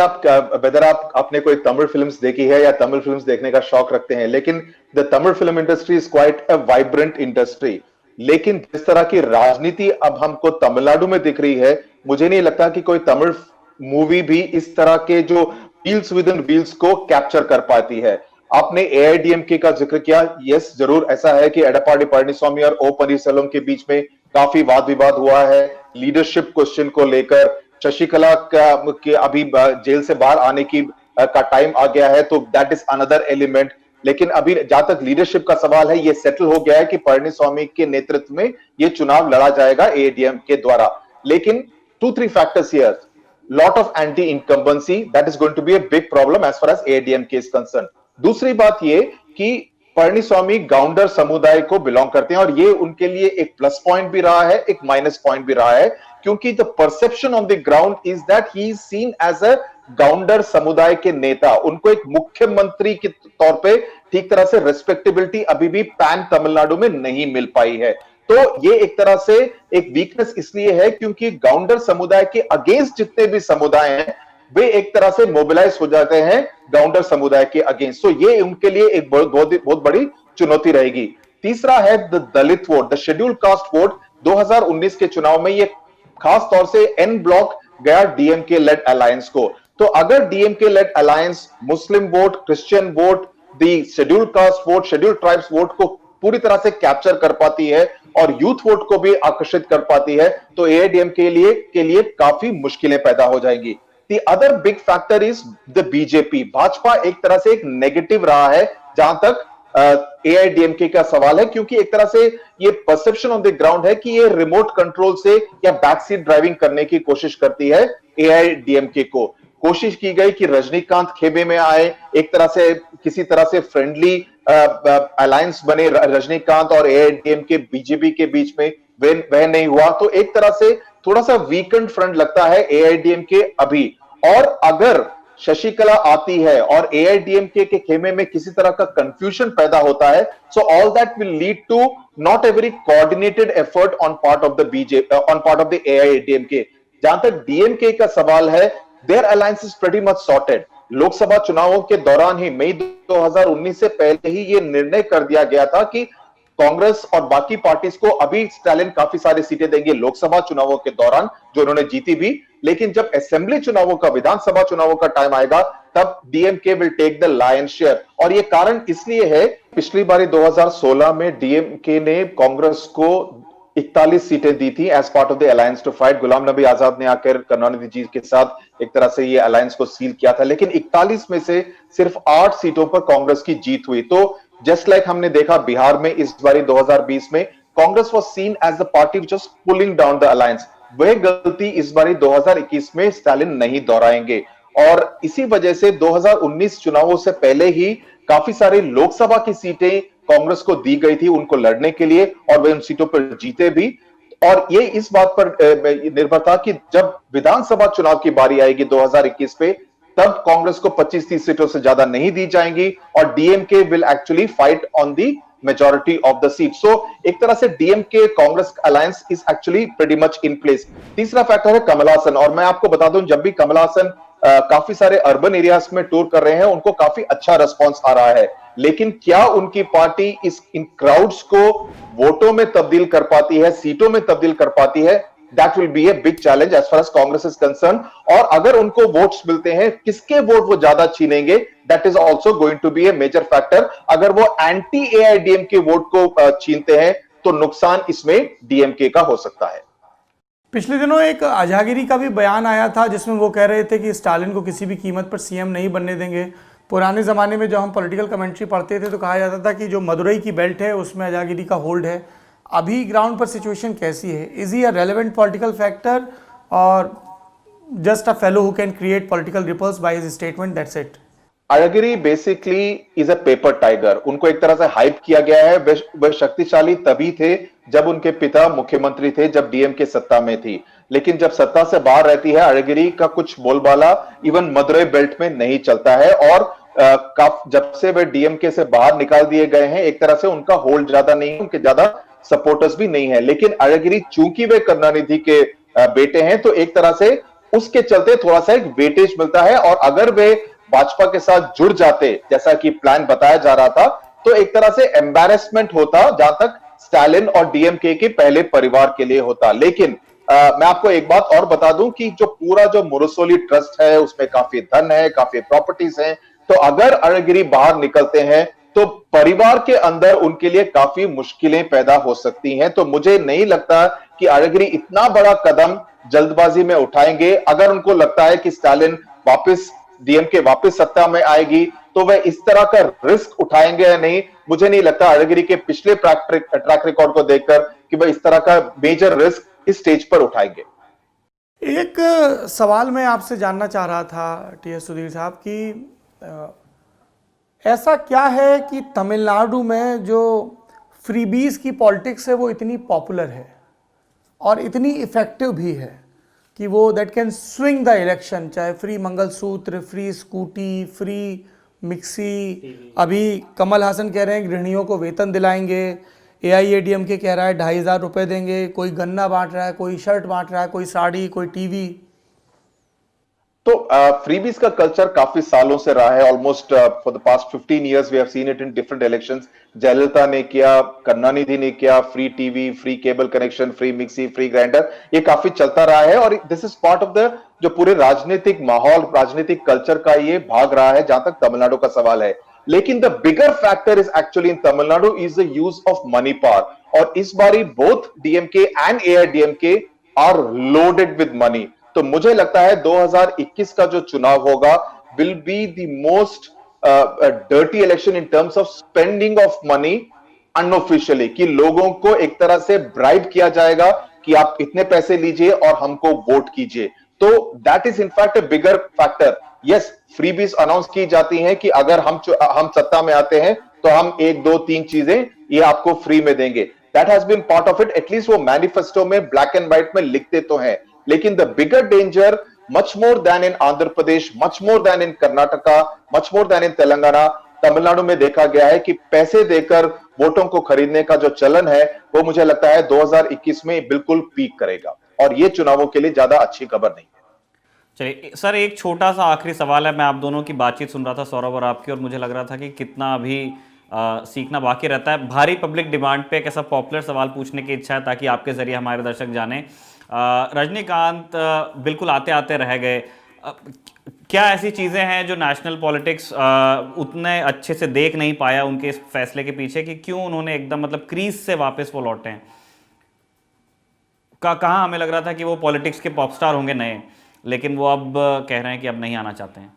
वेदर आपने कोई तमिल फिल्म्स देखी है या तमिल फिल्म्स देखने का शौक रखते हैं, लेकिन the Tamil film industry is quite a vibrant industry. लेकिन जिस तरह की राजनीति अब हमको तमिलनाडु में दिख रही है, मुझे नहीं लगता कि कोई तमिल मूवी भी इस तरह के जो व्हील्स विद इन व्हील्स को कैप्चर कर पाती है। आपने एआईडीएमके का जिक्र किया, यस जरूर ऐसा है कि एडपाडी पळनिस्वामी और ओ पनीरसेल्वम के बीच में काफी वाद विवाद हुआ है लीडरशिप क्वेश्चन को लेकर। शशिकला के अभी जेल से बाहर आने का टाइम आ गया है, तो दैट इज अनदर एलिमेंट। लेकिन अभी जहां तक लीडरशिप का सवाल है, ये सेटल हो गया है कि पळनिस्वामी के नेतृत्व में ये चुनाव लड़ा जाएगा एआईडीएमके द्वारा। लेकिन 2-3 factors here, lot of anti incumbency, that is going to be a big problem as far as AIADMK is concern. दूसरी बात ये कि पळनिस्वामी गाउंडर समुदाय को बिलोंग करते हैं और ये उनके लिए एक प्लस पॉइंट भी रहा है, एक माइनस पॉइंट भी रहा है, क्योंकि the perception on the ground is that he is seen as a Gounder समुदाय के नेता। उनको एक मुख्यमंत्री के तौर पे ठीक तरह से रिस्पेक्टेबिलिटी अभी भी पैन तमिलनाडु में नहीं मिल पाई है। तो ये एक तरह से एक वीकनेस इसलिए है क्योंकि गाउंडर समुदाय के अगेंस्ट जितने भी समुदाय हैं वे एक तरह से मोबिलाइज हो जाते हैं गाउंडर समुदाय के अगेंस्ट। तो ये उनके लिए एक बहुत बड़ी चुनौती रहेगी। तीसरा है the Dalit vote, the scheduled caste vote. 2019 के चुनाव में ये खास तौर से एन ब्लॉक गया डीएमके लेड अलायंस को। तो अगर DMK led alliance Muslim vote, Christian vote, the scheduled caste vote, scheduled tribes vote को पूरी तरह से कैप्चर कर पाती है और यूथ वोट को भी आकर्षित कर पाती है, तो एआईएडीएमके के लिए काफी मुश्किलें पैदा हो जाएंगी। The other big factor is the BJP. Bhajpa एक तरह से एक नेगेटिव रहा है जहां तक एआईडीएमके का सवाल है, क्योंकि एक तरह से ये परसेप्शन ऑन द ग्राउंड है कि ये रिमोट कंट्रोल से या बैक सीट ड्राइविंग करने की कोशिश करती है एआईडीएमके को। कोशिश की गई कि रजनीकांत खेमे में आए, एक तरह से किसी तरह से फ्रेंडली अलायंस बने रजनीकांत और एआईडीएमके बीजेपी के बीच में, वह नहीं हुआ। तो एक तरह से थोड़ा सा वीकेंड फ्रंट लगता है एआईडीएमके अभी। और अगर शशिकला आती है और एआईडीएमके के खेमे में किसी तरह का कंफ्यूजन पैदा होता है, so all that will lead to not a very coordinated effort on part of the AIADMK. जहां तक डीएमके का सवाल है, there alliance is pretty much sorted. Lok Sabha चुनावों के दौरान ही मई 2019 से पहले ही ये निर्णय कर दिया गया था कि कांग्रेस और बाकी पार्टीज को अभी स्टालिन काफी सारी सीटें देंगे लोकसभा चुनावों के दौरान, जो उन्होंने जीती भी, लेकिन जब असेंबली चुनावों का, विधानसभा चुनावों का टाइम आएगा, तब DMK will take the lion share. और ये कारण इसलिए है, पिछली बारी 2016 में डीएमके ने कांग्रेस को 41 सीटें दी थी as part of the alliance to fight. Ghulam Nabi Azad ने आकर करुणानिधि जी के साथ एक तरह से ये अलायंस को सील किया था, लेकिन 41 में से सिर्फ 8 सीटों पर कांग्रेस की जीत हुई। तो जस्ट लाइक हमने देखा बिहार में इस बारी 2020 में, Congress was seen as the party which was pulling down the alliance. वह गलती इस बारी 2021 में स्टालिन नहीं दोहराएंगे। और इसी वजह से 2019 चुनावों से पहले ही काफी सारी लोकसभा की सीटें कांग्रेस को दी गई थी उनको लड़ने के लिए, और वे उन सीटों पर जीते भी। और ये इस बात पर निर्भर था कि जब विधानसभा चुनाव की बारी आएगी 2021 पे, तब कांग्रेस को 25-30 सीटों से ज्यादा नहीं दी जाएंगी और DMK will actually fight on the majority of the seat. So एक तरह से DMK Congress alliance is actually pretty much in place. तीसरा फैक्टर है कमल हासन। और मैं आपको बता दूं, जब भी कमल हासन काफी सारे अर्बन एरियाज में टूर कर रहे हैं, उनको काफी अच्छा रिस्पॉन्स आ रहा है, लेकिन क्या उनकी पार्टी इन क्राउड्स को वोटों में तब्दील कर पाती है, सीटों में तब्दील कर पाती है? That will be a big challenge as far as Congress is concern. और अगर उनको वोट्स मिलते हैं, किसके वोट वो ज्यादा छीनेंगे, that is also going to be a major factor. अगर वो एंटी एआईडीएमके वोट को छीनते हैं, तो नुकसान इसमें डीएमके का हो सकता है। पिछले दिनों एक आजागिरी का भी बयान आया था, जिसमें वो कह रहे थे कि स्टालिन को किसी भी कीमत पर सीएम नहीं बनने देंगे। पुराने ज़माने में जब हम पॉलिटिकल कमेंट्री पढ़ते थे तो कहा जाता था कि जो मदुरई की बेल्ट है उसमें आजागिरी का होल्ड है। अभी ग्राउंड पर सिचुएशन कैसी है? Is he a relevant political factor और just a fellow who can create political ripples by his statement, that's it? अड़गिरी basically is a paper tiger. उनको एक तरह से हाइप किया गया है। वे शक्तिशाली तभी थे जब उनके पिता मुख्यमंत्री थे, जब डीएमके सत्ता में थी, लेकिन जब सत्ता से बाहर रहती है, अड़गिरी का कुछ बोलबाला इवन मदुरई बेल्ट में नहीं चलता है। और जब से वे डीएमके से बाहर निकाल दिए गए हैं, एक तरह से उनका होल्ड ज्यादा नहीं है, उनके ज्यादा सपोर्टर्स भी नहीं है। लेकिन अड़गिरी चूंकि वे करुणानिधि के बेटे हैं, तो एक तरह से उसके चलते थोड़ा सा एक वेटेज मिलता है। और अगर वे भाजपा के साथ जुड़ जाते, जैसा कि प्लान बताया जा रहा था, तो एक तरह से एम्बैरेसमेंट होता जहां तक स्टालिन और डीएमके के पहले परिवार के लिए होता। लेकिन मैं आपको एक बात और बता दूं कि जो मुरसोली ट्रस्ट है, उसमें काफी धन है, काफी प्रॉपर्टीज हैं। तो अगर अड़गिरी बाहर निकलते हैं, तो परिवार के अंदर उनके लिए काफी मुश्किलें पैदा हो सकती हैं। तो मुझे नहीं लगता कि अड़गिरी इतना बड़ा कदम जल्दबाजी में उठाएंगे। अगर उनको लगता है कि स्टालिन डीएमके वापस सत्ता में आएगी, तो वह इस तरह का रिस्क उठाएंगे या नहीं, मुझे नहीं लगता अड़गिरी के पिछले ट्रैक रिकॉर्ड को देखकर कि वह इस तरह का मेजर रिस्क इस स्टेज पर उठाएंगे। एक सवाल मैं आपसे जानना चाह रहा था टीएस सुधीर साहब कि ऐसा क्या है कि तमिलनाडु में जो फ्रीबीज की पॉलिटिक्स है वो इतनी पॉपुलर है और इतनी इफेक्टिव भी है कि वो that can swing the election, चाहे free mangalsutra, free scooty, free mixie. अभी कमल हासन कह रहे हैं गृहिणियों को वेतन दिलाएंगे, एआईएडीएमके कह रहा है 2,500 रुपये देंगे, कोई गन्ना बांट रहा है, कोई शर्ट बांट रहा है, कोई साड़ी, कोई टीवी। तो फ्रीबीज का कल्चर काफी सालों से रहा है, almost for the past 15 years we have seen it in different elections. Jayalalithaa ने किया, करुणानिधि ने किया, free TV, free cable connection, free mixie, free grinder, ये काफी चलता रहा है और this is part of the जो पूरे राजनीतिक माहौल, राजनीतिक कल्चर का ये भाग रहा है, जहां तक तमिलनाडु का सवाल है। लेकिन the bigger factor is actually in Tamil Nadu is the use of money power, और इस बारी both DMK and AIADMK are loaded with money. तो मुझे लगता है 2021 का जो चुनाव होगा will be the most dirty election in terms of spending of money unofficially, कि लोगों को एक तरह से ब्राइब किया जाएगा कि आप इतने पैसे लीजिए और हमको वोट कीजिए। तो that is in fact A bigger factor. Yes, freebies announce की जाती हैं कि अगर हम सत्ता में आते हैं तो हम 1 2 3 चीजें ये आपको फ्री में देंगे। That has been part of it, at least वो मैनिफेस्टो में ब्लैक एंड व्हाइट में लिखते तो हैं। लेकिन the bigger danger, much more than in Andhra Pradesh, much more than in Karnataka, much more than in Telangana, Tamil Nadu में देखा गया है कि पैसे देकर वोटों को खरीदने का जो चलन है वो मुझे लगता है 2021 में बिल्कुल पीक करेगा, और ये चुनावों के लिए ज्यादा अच्छी खबर नहीं है। चलिए सर, एक छोटा सा आखिरी सवाल है। मैं आप दोनों की बातचीत सुन रहा था, सौरभ और आपकी, और मुझे लग रहा था कि कितना अभी सीखना बाकी रहता है। भारी पब्लिक डिमांड पे एक ऐसा पॉपुलर सवाल पूछने की इच्छा है ताकि आपके जरिए हमारे दर्शक जाने। रजनीकांत बिल्कुल आते आते रह गए। क्या ऐसी चीज़ें हैं जो नेशनल पॉलिटिक्स उतने अच्छे से देख नहीं पाया उनके इस फैसले के पीछे, कि क्यों उन्होंने एकदम मतलब क्रीज से वापस वो लौटे हैं? कहाँ हमें लग रहा था कि वो पॉलिटिक्स के पॉपस्टार होंगे नए, लेकिन वो अब कह रहे हैं कि अब नहीं आना चाहते हैं।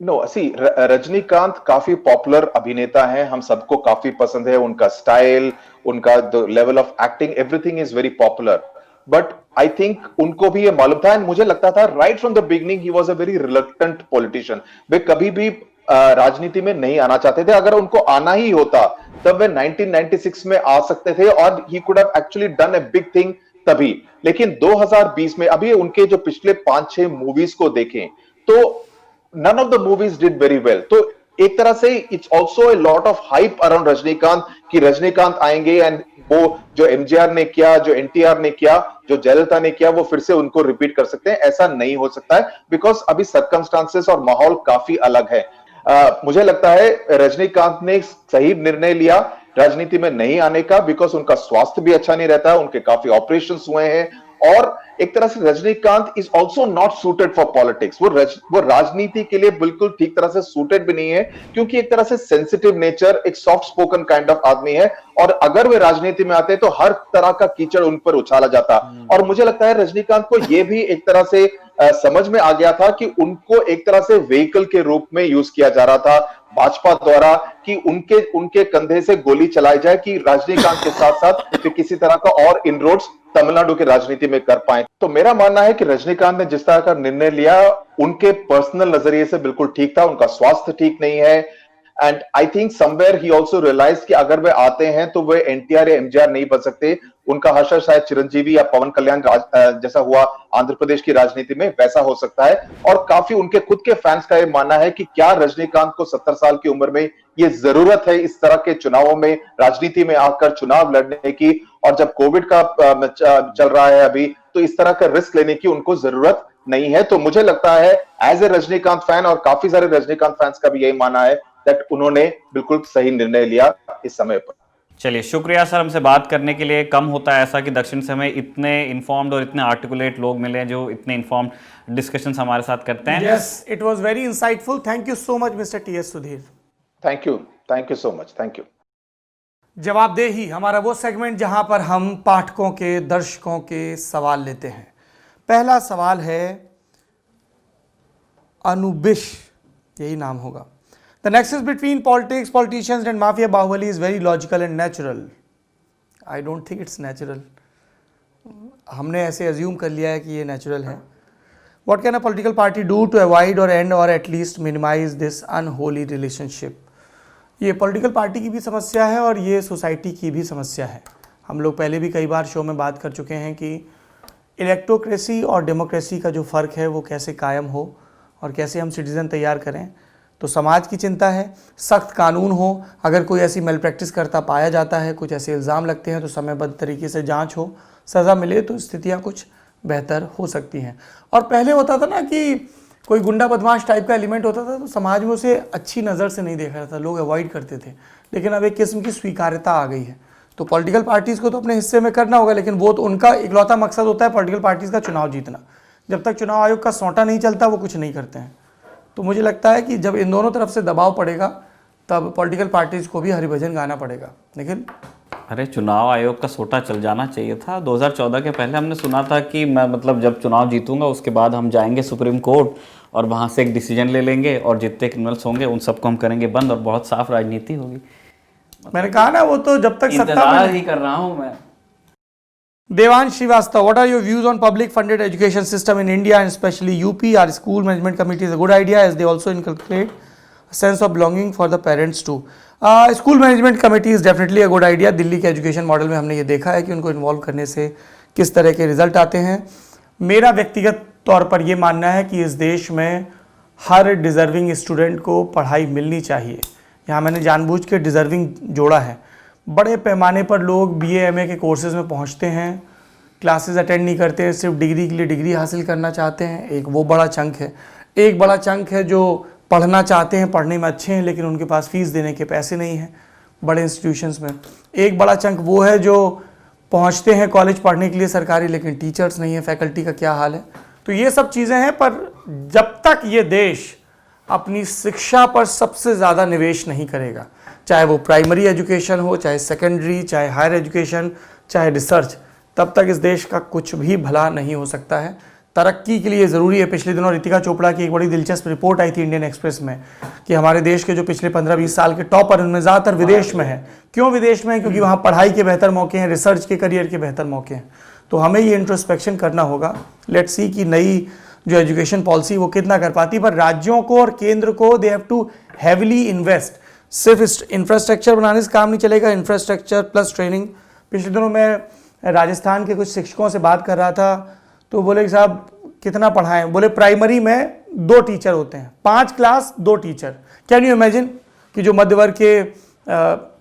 नो सी, रजनीकांत काफी पॉपुलर अभिनेता हैं, हम सबको काफी पसंद है उनका स्टाइल, उनका level of acting, everything is very popular. But I think उनको भी ये मालूम था, एंड मुझे लगता था right from the beginning he was a very reluctant politician. वे कभी भी राजनीति में नहीं आना चाहते थे। अगर उनको आना ही होता तब वे 1996 में आ सकते थे और he could have actually done a big thing तभी। लेकिन 2020 में अभी उनके जो पिछले 5-6 मूवीज को देखें तो none of the movies did very well। तो एक तरह से it's also a lot of hype around Rajinikanth, कि रजनीकांत आएंगे एंड वो जो एमजीआर ने किया, जो एनटीआर ने किया, जो जयललिता ने किया, वो फिर से उनको रिपीट कर सकते हैं। ऐसा नहीं हो सकता है, बिकॉज अभी सर्कमस्टांसेस और माहौल काफी अलग है। मुझे लगता है रजनीकांत ने सही निर्णय लिया राजनीति में नहीं आने का, बिकॉज उनका स्वास्थ्य भी अच्छा नहीं रहता है, उनके काफी ऑपरेशंस हुए हैं, और एक तरह से Rajinikanth is also not suited for politics. वो राजनीति के लिए बिल्कुल ठीक तरह से सूटेड भी नहीं है, क्योंकि एक तरह से सेंसिटिव नेचर, एक सॉफ्ट स्पोकन काइंड ऑफ आदमी है, और अगर वे राजनीति में आते तो हर तरह का कीचड़ उन पर उछाला जाता। और मुझे लगता है रजनीकांत को यह भी एक तरह से समझ में आ गया था कि उनको एक तरह से व्हीकल के रूप में यूज किया जा रहा था भाजपा द्वारा, कि उनके कंधे से गोली चलाई जाए कि रजनीकांत के साथ साथ वे किसी तरह का और इनरोड्स तमिलनाडु की राजनीति में कर पाए। तो मेरा मानना है कि रजनीकांत ने जिस तरह का निर्णय लिया उनके पर्सनल नजरिए से बिल्कुल ठीक था, उनका स्वास्थ्य ठीक नहीं है, and I think somewhere he also realize कि अगर वे आते हैं तो वे एनटीआर या एमजीआर नहीं बन सकते। उनका हर्षद शायद चिरंजीवी या पवन कल्याण जैसा हुआ आंध्र प्रदेश की राजनीति में, वैसा हो सकता है। और काफी उनके खुद के फैंस का यह मानना है कि क्या रजनीकांत को 70 साल की उम्र में ये जरूरत है इस तरह के चुनावों में, राजनीति में आकर चुनाव लड़ने की, और जब कोविड का चल रहा है अभी, तो इस तरह का रिस्क लेने की उनको जरूरत नहीं है। तो मुझे लगता है एज ए रजनीकांत फैन, और काफी सारे रजनीकांत फैंस का भी यही मानना है दैट उन्होंने बिल्कुल सही निर्णय लिया इस समय पर। चलिए, शुक्रिया सर हमसे बात करने के लिए। कम होता है ऐसा कि दक्षिण से हमें इतने इन्फॉर्म्ड और इतने आर्टिकुलेट लोग मिले हैं जो इतने इन्फॉर्म्ड डिस्कशंस हमारे साथ करते हैं। Yes, it was very insightful. Thank you so much mister TS Sudhir. Thank you so much, thank you. जवाबदेही हमारा वो सेगमेंट जहां पर हम पाठकों के, दर्शकों के सवाल लेते हैं। पहला सवाल है अनुबिश, यही नाम होगा। The nexus between politics, politicians and mafia Bahubali is very logical and natural. I don't think it's natural. हमने ऐसे assume कर लिया है कि ये natural है। What can a political party do to avoid or end or at least minimize this unholy relationship? ये पॉलिटिकल पार्टी की भी समस्या है और ये सोसाइटी की भी समस्या है। हम लोग पहले भी कई बार शो में बात कर चुके हैं कि इलेक्टोक्रेसी और डेमोक्रेसी का जो फ़र्क है वो कैसे कायम हो और कैसे हम सिटीज़न तैयार करें। तो समाज की चिंता है, सख्त कानून हो, अगर कोई ऐसी मेल प्रैक्टिस करता पाया जाता है, कुछ ऐसे इल्ज़ाम लगते हैं तो समयबद्ध तरीके से जांच हो, सज़ा मिले तो स्थितियां कुछ बेहतर हो सकती हैं। और पहले होता था ना कि कोई गुंडा बदमाश टाइप का एलिमेंट होता था तो समाज में उसे अच्छी नज़र से नहीं देखा जाता, लोग अवॉइड करते थे। लेकिन अब एक किस्म की स्वीकार्यता आ गई है। तो पॉलिटिकल पार्टीज़ को तो अपने हिस्से में करना होगा, लेकिन वो तो उनका इकलौता मकसद होता है पॉलिटिकल पार्टीज़ का चुनाव जीतना। जब तक चुनाव आयोग का सौंटा नहीं चलता वो कुछ नहीं करते हैं। तो मुझे लगता है कि जब इन दोनों तरफ से दबाव पड़ेगा तब पॉलिटिकल पार्टीज़ को भी हरिभजन गाना पड़ेगा। लेकिन अरे चुनाव आयोग का सोटा चल जाना चाहिए था। 2014 के पहले हमने सुना था कि मैं मतलब जब चुनाव जीतूंगा उसके बाद हम जाएंगे सुप्रीम कोर्ट और वहाँ से एक डिसीजन ले लेंगे और जितने क्रिमिनल्स होंगे उन सबको हम करेंगे बंद और बहुत साफ राजनीति होगी। मैंने कहा ना, वो तो जब तक सत्ता इंतजार में। ही कर रहा हूँ मैं। Devansh Srivastava, what are your views on public funded education system in India and especially UP? Our school management committee is a good idea as they also inculcate a sense of belonging for the parents too. School management committee is definitely a good idea. Delhi के एजुकेशन मॉडल में हमने ये देखा है कि उनको इन्वॉल्व करने से किस तरह के रिजल्ट आते हैं। मेरा व्यक्तिगत तौर पर यह मानना है कि इस देश में हर डिज़र्विंग स्टूडेंट को पढ़ाई मिलनी चाहिए। यहाँ मैंने जानबूझ के डिज़र्विंग जोड़ा है। बड़े पैमाने पर लोग BA MA के कोर्सेज में पहुँचते हैं, क्लासेस अटेंड नहीं करते हैं, सिर्फ डिग्री के लिए डिग्री हासिल करना चाहते हैं। एक वो बड़ा चंक है। एक बड़ा चंक है जो पढ़ना चाहते हैं, पढ़ने में अच्छे हैं, लेकिन उनके पास फीस देने के पैसे नहीं हैं बड़े इंस्टीट्यूशंस में। एक बड़ा चंक वो है जो पहुंचते हैं कॉलेज पढ़ने के लिए सरकारी, लेकिन टीचर्स नहीं है, फैकल्टी का क्या हाल है। तो ये सब चीज़ें हैं। पर जब तक ये देश अपनी शिक्षा पर सबसे ज़्यादा निवेश नहीं करेगा, चाहे वो प्राइमरी एजुकेशन हो, चाहे सेकेंडरी, चाहे हायर एजुकेशन, चाहे रिसर्च, तब तक इस देश का कुछ भी भला नहीं हो सकता है। तरक्की के लिए ज़रूरी है। पिछले दिनों रितिका चोपड़ा की एक बड़ी दिलचस्प रिपोर्ट आई थी इंडियन एक्सप्रेस में कि हमारे देश के जो पिछले 15-20 साल के टॉपर उनमें ज़्यादातर विदेश में है। क्यों विदेश में है? क्योंकि वहाँ पढ़ाई के बेहतर मौके हैं, रिसर्च के, करियर के बेहतर मौके हैं। तो हमें ये इंट्रोस्पेक्शन करना होगा। लेट्स सी कि नई जो एजुकेशन पॉलिसी वो कितना कर पाती। पर राज्यों को और केंद्र को they have to heavily invest. सिर्फ इंफ्रास्ट्रक्चर बनाने से काम नहीं चलेगा, इंफ्रास्ट्रक्चर प्लस ट्रेनिंग। पिछले दिनों मैं राजस्थान के कुछ शिक्षकों से बात कर रहा था तो बोले कि साहब कितना पढ़ाएं? बोले प्राइमरी में 2 टीचर होते हैं, 5 class 2 teacher. Can you imagine कि जो मध्य वर्ग के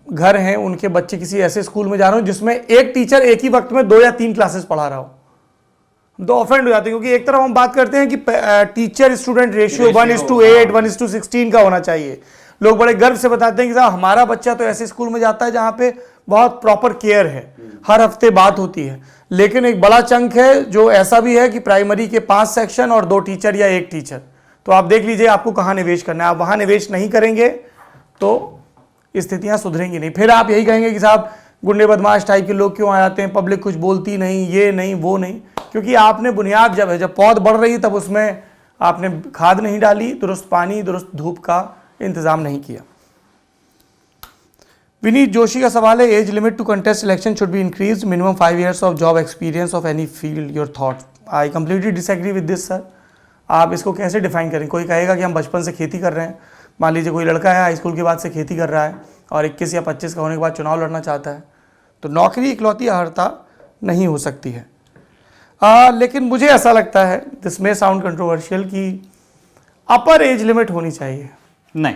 घर हैं उनके बच्चे किसी ऐसे स्कूल में जा रहे हो जिसमें एक टीचर एक ही वक्त में 2 या 3 क्लासेस पढ़ा रहा हो। तो ऑफेंड हो जाते हैं, क्योंकि एक तरफ हम बात करते हैं कि टीचर स्टूडेंट रेशियो 1:8, 1:16 का होना चाहिए। लोग बड़े गर्व से बताते हैं कि साहब हमारा बच्चा तो ऐसे स्कूल में जाता है जहां पे बहुत प्रॉपर केयर है, हर हफ्ते बात होती है। लेकिन एक बड़ा चंक है जो ऐसा भी है कि प्राइमरी के 5 सेक्शन और 2 टीचर या 1 टीचर। तो आप देख लीजिए आपको कहाँ निवेश करना है। आप वहाँ निवेश नहीं करेंगे तो स्थितियाँ सुधरेंगी नहीं। फिर आप यही कहेंगे कि साहब गुंडे बदमाश टाइप के लोग क्यों आ जाते हैं, पब्लिक कुछ बोलती नहीं, ये नहीं वो नहीं। क्योंकि आपने बुनियाद जब पौध बढ़ रही तब उसमें आपने खाद नहीं डाली, दुरुस्त पानी, दुरुस्त धूप का इंतजाम नहीं किया। विनीत जोशी का सवाल है, age limit to contest election should be increase, minimum 5 years of job experience of any field, your thought. I completely disagree with this sir. आप इसको कैसे डिफाइन करें? कोई कहेगा कि हम बचपन से खेती कर रहे हैं। मान लीजिए कोई लड़का है हाई स्कूल के बाद से खेती कर रहा है और 21 या 25 का होने के बाद चुनाव लड़ना चाहता है, तो नौकरी इकलौती अर्हता नहीं हो सकती है। लेकिन मुझे ऐसा लगता है, दिस मे साउंड कंट्रोवर्शियल, कि अपर एज लिमिट होनी चाहिए। नहीं,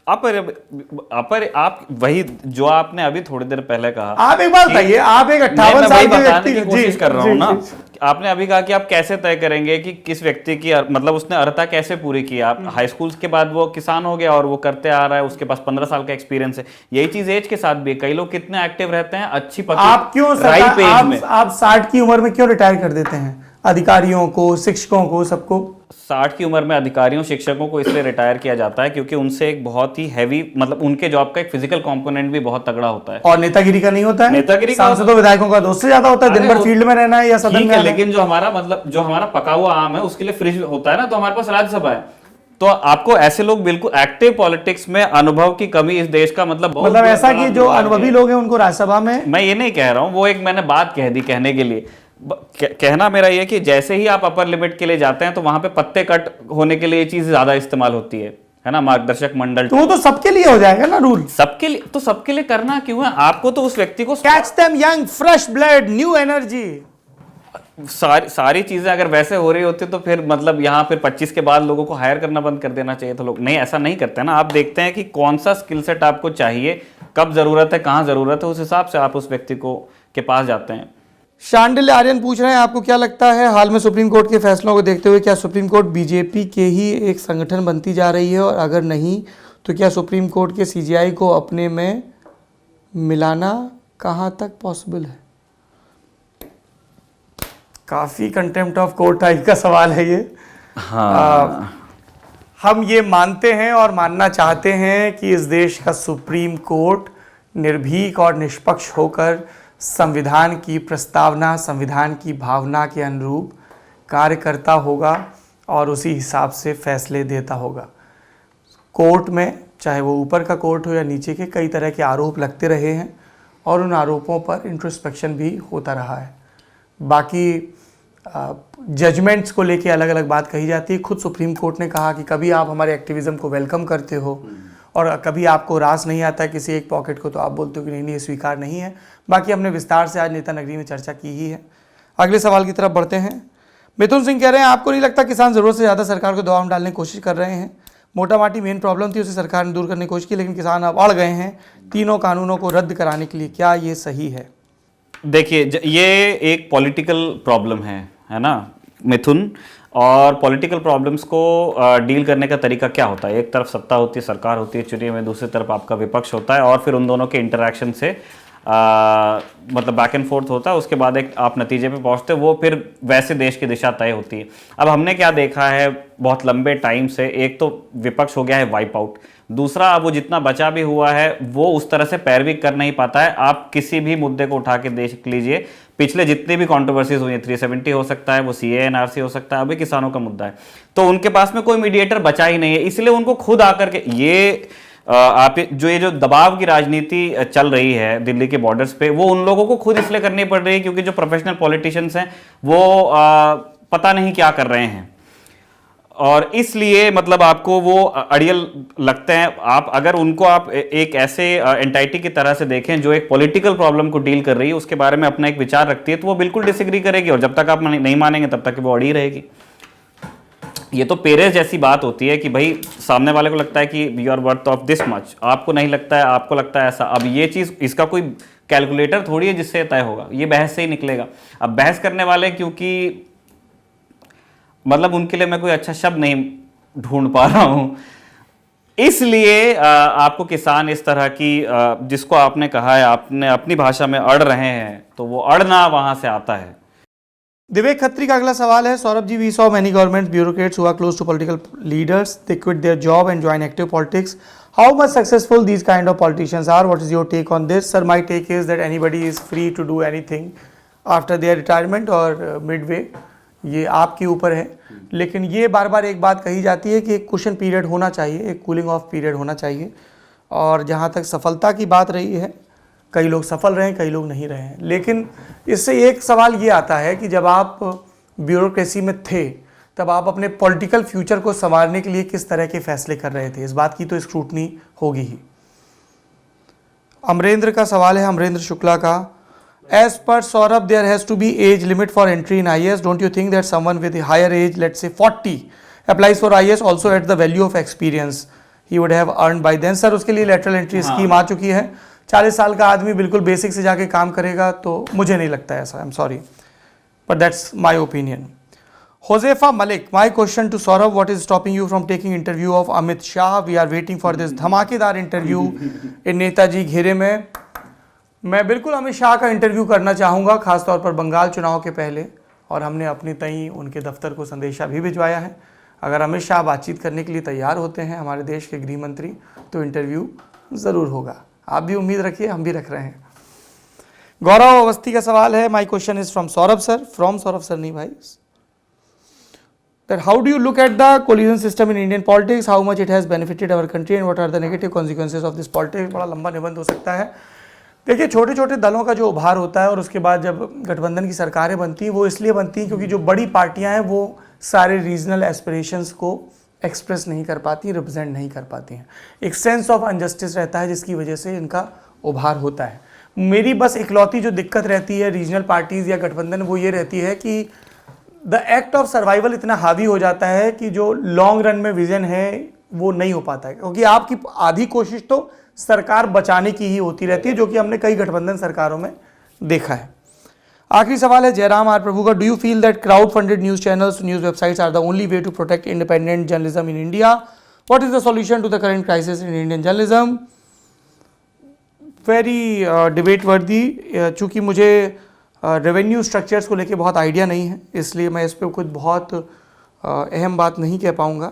अपर आप वही जो आपने अभी थोड़ी देर पहले कहा। आप एक बात बताइए, आप एक 58 साल के व्यक्ति की कोशिश कर रहा हूँ ना। आपने अभी कहा कि आप कैसे तय करेंगे कि किस व्यक्ति की मतलब उसने अर्हता कैसे पूरी की। आप हाई स्कूल के बाद वो किसान हो गया और वो करते आ रहा है, उसके पास 15 साल का एक्सपीरियंस है। यही चीज एज के साथ भी है। कई लोग कितने एक्टिव रहते हैं, अच्छी पकड़। आप क्यों आप 60 की उम्र में क्यों रिटायर कर देते हैं अधिकारियों को, शिक्षकों को, सबको? 60 की उम्र में अधिकारियों शिक्षकों को इसलिए रिटायर किया जाता है क्योंकि उनसे एक बहुत ही हैवी मतलब उनके जॉब का एक फिजिकल कंपोनेंट भी बहुत तगड़ा होता है। और नेतागिरी का नहीं होता है। नेतागिरी सांसदों विधायकों का दोस्त से ज्यादा होता है। दिन भर फील्ड में रहना है या सदन में। लेकिन जो हमारा पका हुआ आम है उसके लिए फ्रिज होता है ना, तो हमारे पास राज्यसभा है। तो आपको ऐसे लोग बिल्कुल एक्टिव पॉलिटिक्स में अनुभव की कमी इस देश का मतलब ऐसा कि जो अनुभवी लोग हैं उनको राज्यसभा में। मैं ये नहीं कह रहा हूँ, वो एक मैंने बात कह दी कहने के लिए। कहना मेरा ये कि जैसे ही आप अपर लिमिट के लिए जाते हैं तो वहां पे पत्ते कट होने के लिए ये चीज ज्यादा इस्तेमाल होती है ना, मार्गदर्शक मंडल। तो वो तो सबके लिए हो जाएगा ना रूल। सबके लिए, तो सबके लिए करना क्यों है? आपको तो उस व्यक्ति को catch them young, fresh blood, new energy. सारी चीजें अगर वैसे हो रही होती तो फिर मतलब यहाँ फिर 25 के बाद लोगों को हायर करना बंद कर देना चाहिए। तो लोग नहीं, ऐसा नहीं करते ना। आप देखते हैं कि कौन सा स्किल सेट आपको चाहिए, कब जरूरत है, कहाँ जरूरत है, उस हिसाब से आप उस व्यक्ति को के पास जाते हैं। शांडिल्य आर्यन पूछ रहे हैं, आपको क्या लगता है हाल में सुप्रीम कोर्ट के फैसलों को देखते हुए क्या सुप्रीम कोर्ट बीजेपी के ही एक संगठन बनती जा रही है, और अगर नहीं तो क्या सुप्रीम कोर्ट के सीजीआई को अपने में मिलाना कहाँ तक पॉसिबल है? काफ़ी कंटेम्प्ट ऑफ कोर्ट टाइप का सवाल है ये। हम ये मानते हैं और मानना चाहते हैं कि इस देश का सुप्रीम कोर्ट निर्भीक और निष्पक्ष होकर संविधान की प्रस्तावना, संविधान की भावना के अनुरूप कार्य करता होगा और उसी हिसाब से फैसले देता होगा। कोर्ट में चाहे वो ऊपर का कोर्ट हो या नीचे के, कई तरह के आरोप लगते रहे हैं और उन आरोपों पर इंट्रोस्पेक्शन भी होता रहा है। बाकी जजमेंट्स को लेके अलग अलग बात कही जाती है। खुद सुप्रीम कोर्ट ने कहा कि कभी आप हमारे एक्टिविज़म को वेलकम करते हो और कभी आपको रास नहीं आता किसी एक पॉकेट को, तो आप बोलते हो कि नहीं ये स्वीकार नहीं है। बाकी हमने विस्तार से आज नेता नगरी में चर्चा की ही है। अगले सवाल की तरफ बढ़ते हैं। मिथुन सिंह कह रहे हैं, आपको नहीं लगता किसान ज़रूरत से ज़्यादा सरकार को दबाव में डालने की कोशिश कर रहे हैं? मोटा माटी मेन प्रॉब्लम थी, उसे सरकार ने दूर करने की कोशिश की, लेकिन किसान अब अड़ गए हैं तीनों कानूनों को रद्द कराने के लिए। क्या ये सही है? देखिए, ये एक पॉलिटिकल प्रॉब्लम है ना मिथुन, और पॉलिटिकल प्रॉब्लम्स को डील करने का तरीका क्या होता है? एक तरफ सत्ता होती है, सरकार होती है चुनी में, दूसरी तरफ आपका विपक्ष होता है, और फिर उन दोनों के इंटरैक्शन से मतलब बैक एंड फोर्थ होता है, उसके बाद एक आप नतीजे पे पहुंचते हो, वो फिर वैसे देश की दिशा तय होती है। अब हमने क्या देखा है बहुत लंबे टाइम से, एक तो विपक्ष हो गया है वाइप आउट, दूसरा अब वो जितना बचा भी हुआ है वो उस तरह से पैरवी कर नहीं पाता है। आप किसी भी मुद्दे को उठा के देख लीजिए, पिछले जितनी भी कंट्रोवर्सीज हुई है, 370 हो सकता है, वो CAA NRC हो सकता है, अभी किसानों का मुद्दा है, तो उनके पास में कोई मीडिएटर बचा ही नहीं है। इसलिए उनको खुद आकर के ये जो दबाव की राजनीति चल रही है दिल्ली के बॉर्डर्स पे, वो उन लोगों को खुद इसलिए करनी पड़ रही है क्योंकि जो प्रोफेशनल पॉलिटिशियंस हैं वो पता नहीं क्या कर रहे हैं, और इसलिए मतलब आपको वो अड़ियल लगते हैं। आप अगर उनको आप एक ऐसे एंटाइटी की तरह से देखें जो एक पॉलिटिकल प्रॉब्लम को डील कर रही है, उसके बारे में अपना एक विचार रखती है, तो वो बिल्कुल डिसएग्री करेगी, और जब तक आप नहीं मानेंगे तब तक वो अड़ी रहेगी। ये तो पेरेस जैसी बात होती है कि भाई सामने वाले को लगता है कि you are worth of this much, आपको नहीं लगता है, आपको लगता है ऐसा। अब ये चीज़, इसका कोई कैलकुलेटर थोड़ी है जिससे तय होगा, ये बहस से ही निकलेगा। अब बहस करने वाले, क्योंकि मतलब उनके लिए मैं कोई अच्छा शब्द नहीं ढूंढ पा रहा हूं, इसलिए आपको किसान इस तरह की जिसको आपने कहा है, आपने अपनी भाषा में अड़ रहे हैं, तो वो अड़ना वहां से आता है। दिवेक खत्री का अगला सवाल है, Saurabh ji, we saw many government bureaucrats who are close to political leaders, they quit their job and join active politics. How much successful these kind of politicians are? What is your take on this? Sir, my take is that anybody is free to do anything after their retirement or midway. ये आपके ऊपर है, लेकिन ये बार बार एक बात कही जाती है कि एक कुशन पीरियड होना चाहिए, एक कूलिंग ऑफ पीरियड होना चाहिए. और जहाँ तक सफलता की बात रही है, कई लोग सफल रहे हैं, कई लोग नहीं रहे हैं. लेकिन इससे एक सवाल ये आता है कि जब आप ब्यूरोक्रेसी में थे, तब आप अपने पॉलिटिकल फ्यूचर को संवारने के लिए किस तरह के फैसले कर रहे थे? इस बात की तो स्क्रूटनी होगी ही. अमरेंद्र का सवाल है, अमरेंद्र शुक्ला का, as per Saurabh there has to be age limit for entry in IAS. Don't you think that someone with higher age, let's say 40, applies for IAS also at the value of experience he would have earn by then? Sir, उसके लिए लेटरल एंट्री स्कीम आ चुकी है. 40 साल का आदमी बिल्कुल बेसिक से जाके काम करेगा, तो मुझे नहीं लगता ऐसा. I am sorry, but that's my opinion. Josefa Malik, my question to Saurabh, what is stopping you from taking interview of Amit Shah? We are waiting for this धमाकेदार इंटरव्यू इन नेताजी घेरे में. मैं बिल्कुल अमित शाह का इंटरव्यू करना चाहूँगा, खासतौर पर बंगाल चुनाव के पहले, और हमने अपनी तई उनके दफ्तर को संदेशा भी भिजवाया है. अगर अमित शाह बातचीत करने के लिए तैयार होते हैं, हमारे देश के गृह मंत्री, तो इंटरव्यू ज़रूर होगा. आप भी उम्मीद रखिए, हम भी रख रहे हैं. गौरव अवस्थी का सवाल है, my question is from Saurabh sir. From Saurabh sir नहीं भाई. That how do you look at the coalition system in Indian politics? How much it has benefited our country and what are the negative consequences of this politics? बड़ा लंबा निबंध हो सकता है. देखिए, छोटे छोटे दलों का जो उभार होता है और उसके बाद जब गठबंधन की सरकारें बनती हैं, वो इसलिए बनती हैं क्योंकि जो बड़ी पार्टियां हैं वो सारे रीजनल एस्पिरेशंस को एक्सप्रेस नहीं कर पाती, रिप्रेजेंट नहीं कर पाती हैं. एक सेंस ऑफ अनजस्टिस रहता है जिसकी वजह से इनका उभार होता है. मेरी बस इकलौती जो दिक्कत रहती है रीजनल पार्टीज़ या गठबंधन, वो ये रहती है कि द एक्ट ऑफ सर्वाइवल इतना हावी हो जाता है कि जो लॉन्ग रन में विजन है वो नहीं हो पाता है, क्योंकि आपकी आधी कोशिश तो सरकार बचाने की ही होती रहती है, जो कि हमने कई गठबंधन सरकारों में देखा है. आखिरी सवाल है जयराम आर प्रभु का, do you feel that crowd funded news channels, news websites are the only way to protect independent journalism in India? What is the solution to the current crisis in Indian journalism? Very debate worthy. चूँकि मुझे रेवेन्यू स्ट्रक्चर्स को लेके बहुत आइडिया नहीं है, इसलिए मैं इस पर कुछ बहुत अहम बात नहीं कह पाऊँगा।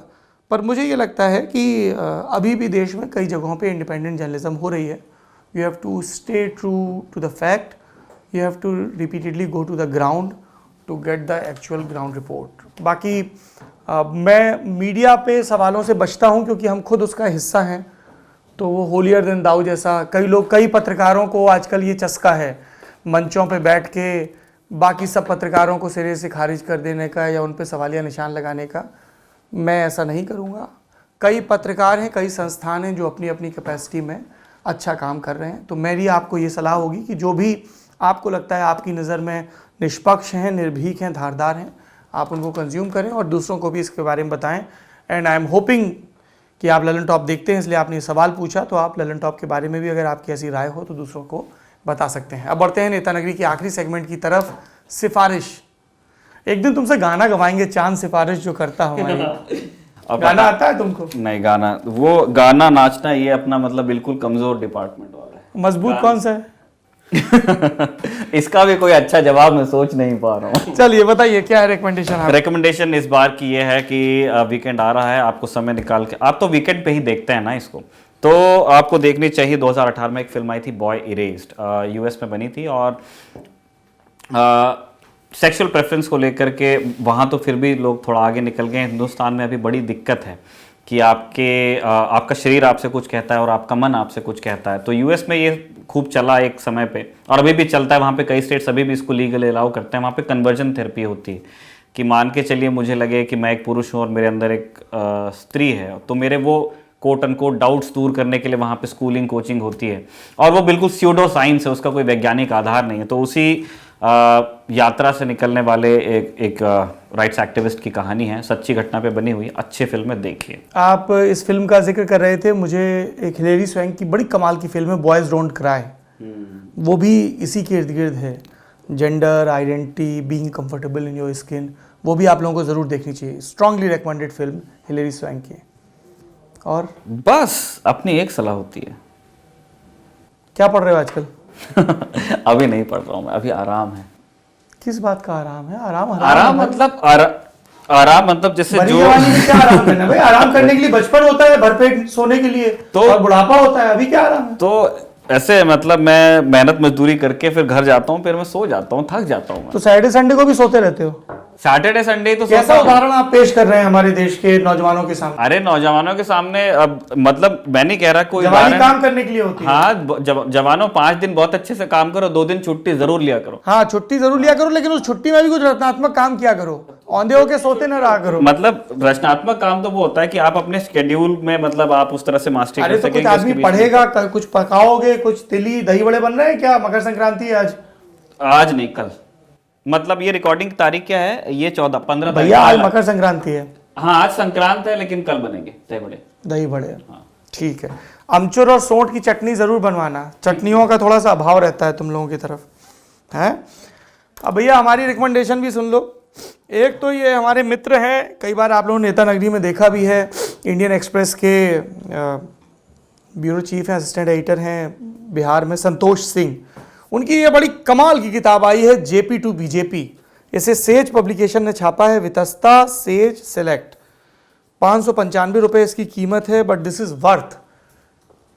पर मुझे ये लगता है कि अभी भी देश में कई जगहों पे इंडिपेंडेंट जर्नलिज्म हो रही है। You have to stay true to the fact, you have to repeatedly go to the ground to get the actual ground report. बाकी मैं मीडिया पे सवालों से बचता हूँ क्योंकि हम खुद उसका हिस्सा हैं, तो वो होलियर देन दाऊ जैसा कई पत्रकारों को आजकल ये चस्का है मंचों पे बैठ के बाकी सब पत्रकारों को सिरे से खारिज कर देने का या उन पे सवालिया निशान लगाने का। मैं ऐसा नहीं करूँगा। कई पत्रकार हैं, कई संस्थान हैं जो अपनी अपनी कैपेसिटी में अच्छा काम कर रहे हैं। तो मेरी आपको ये सलाह होगी कि जो भी आपको लगता है आपकी नज़र में निष्पक्ष हैं, निर्भीक हैं, धारदार हैं, आप उनको कंज्यूम करें और दूसरों को भी इसके बारे में बताएं। एंड आई एम होपिंग कि आप ललन टॉप देखते हैं, इसलिए आपने ये सवाल पूछा, तो आप ललन टॉप के बारे में भी अगर आपकी ऐसी राय हो तो दूसरों को बता सकते हैं। अब बढ़ते हैं नेता नगरी की आखिरी सेगमेंट की तरफ, सिफारिश। एक दिन तुमसे गाना गवाएंगे, चांद सिफारिश जो करता हूँ। गाना आता है तुमको? नहीं, गाना नाचना ये अपना मतलब बिल्कुल कमजोर डिपार्टमेंट वाला है। मजबूत कौन सा है? इसका भी कोई अच्छा जवाब मैं सोच नहीं पा रहा हूँ। चलिए बताइए क्या है रिकमेंडेशन? रिकमेंडेशन इस बार की ये है कि वीकेंड आ रहा है, आपको समय निकाल के, आप तो वीकेंड पे ही देखते हैं ना इसको, तो आपको देखनी चाहिए। 2018 में एक फिल्म आई थी बॉय इरेज्ड, यूएस में बनी थी और सेक्सुअल प्रेफरेंस को लेकर के वहाँ तो फिर भी लोग थोड़ा आगे निकल गए। हिंदुस्तान में अभी बड़ी दिक्कत है कि आपका शरीर आपसे कुछ कहता है और आपका मन आपसे कुछ कहता है। तो यूएस में ये खूब चला एक समय पे और अभी भी चलता है। वहाँ पे कई स्टेट्स अभी भी इसको लीगल अलाउ करते हैं। वहाँ पे कन्वर्जन थेरेपी होती है कि मान के चलिए मुझे लगे कि मैं एक पुरुष हूँ और मेरे अंदर एक स्त्री है, तो मेरे वो कोट अनकोट डाउट्स दूर करने के लिए वहाँ पे स्कूलिंग कोचिंग होती है और वो बिल्कुल स्यूडो साइंस है, उसका कोई वैज्ञानिक आधार नहीं है। तो उसी यात्रा से निकलने वाले एक राइट्स एक्टिविस्ट की कहानी है, सच्ची घटना पे बनी हुई, अच्छी फिल्म है, देखिए। आप इस फिल्म का जिक्र कर रहे थे, मुझे एक हिलेरी स्वैंक की बड़ी कमाल की फिल्म है बॉयज डोंट क्राई, वो भी इसी के इर्द गिर्द है, gender identity, being comfortable in your skin. वो भी आप लोगों को ज़रूर देखनी चाहिए। Strongly recommended film Hillary swank की। और बस अपनी एक सलाह होती है। क्या पढ़ रहे हो आजकल? अभी नहीं पढ़ रहा हूँ मैं, अभी आराम है। किस बात का आराम है? आराम मतलब जैसे जो क्या आराम करना भाई? आराम करने के लिए बचपन होता है, भरपेट सोने के लिए, तो और बुढ़ापा होता है। अभी क्या आराम है? तो ऐसे मतलब मैं मेहनत मजदूरी करके फिर घर जाता हूँ, फिर मैं सो जाता हूँ, थक जाता हूँ। तो सैटरडे संडे को भी सोते रहते हो? सैटरडे संडे तो कैसा उदाहरण आप पेश कर रहे हैं हमारे देश के नौजवानों के सामने? अरे नौजवानों के सामने अब मतलब मैं नहीं कह रहा कोई जवानी काम करने के लिए होती है। हाँ, जवानों 5 दिन बहुत अच्छे से काम करो, 2 दिन छुट्टी जरूर लिया करो। हाँ, छुट्टी जरूर लिया करो, लेकिन उस छुट्टी में भी कुछ रचनात्मक काम किया करो, औंधे होके सोते न रहा करो। मतलब रचनात्मक काम तो वो होता है कि आप अपने शेड्यूल में मतलब आप उस तरह से मास्टरी कर सकेंगे। आदमी पढ़ेगा, कुछ पकाओगे, कुछ तिली दही बड़े बन रहे हैं क्या? मकर संक्रांति है आज नहीं कल, मतलब ये रिकॉर्डिंग की तारीख क्या है? ये 15 भैया, आज मकर संक्रांति है। हाँ, आज संक्रांत है, लेकिन कल बनेंगे दही बड़े। हाँ, ठीक है। अमचूर और सोंठ की चटनी जरूर बनवाना, चटनियों का थोड़ा सा अभाव रहता है तुम लोगों की तरफ है। अब भैया हमारी रिकमेंडेशन भी सुन लो। एक तो ये हमारे मित्र हैं, कई बार आप लोगों ने नेता नगरी में देखा भी है, इंडियन एक्सप्रेस के ब्यूरो चीफ हैं, असिस्टेंट एडिटर हैं बिहार में, संतोष सिंह। उनकी ये बड़ी कमाल की किताब आई है, जेपी टू बीजेपी। इसे सेज पब्लिकेशन ने छापा है, वितस्ता सेज सेलेक्ट। 595 रुपये इसकी कीमत है, बट दिस इज़ वर्थ।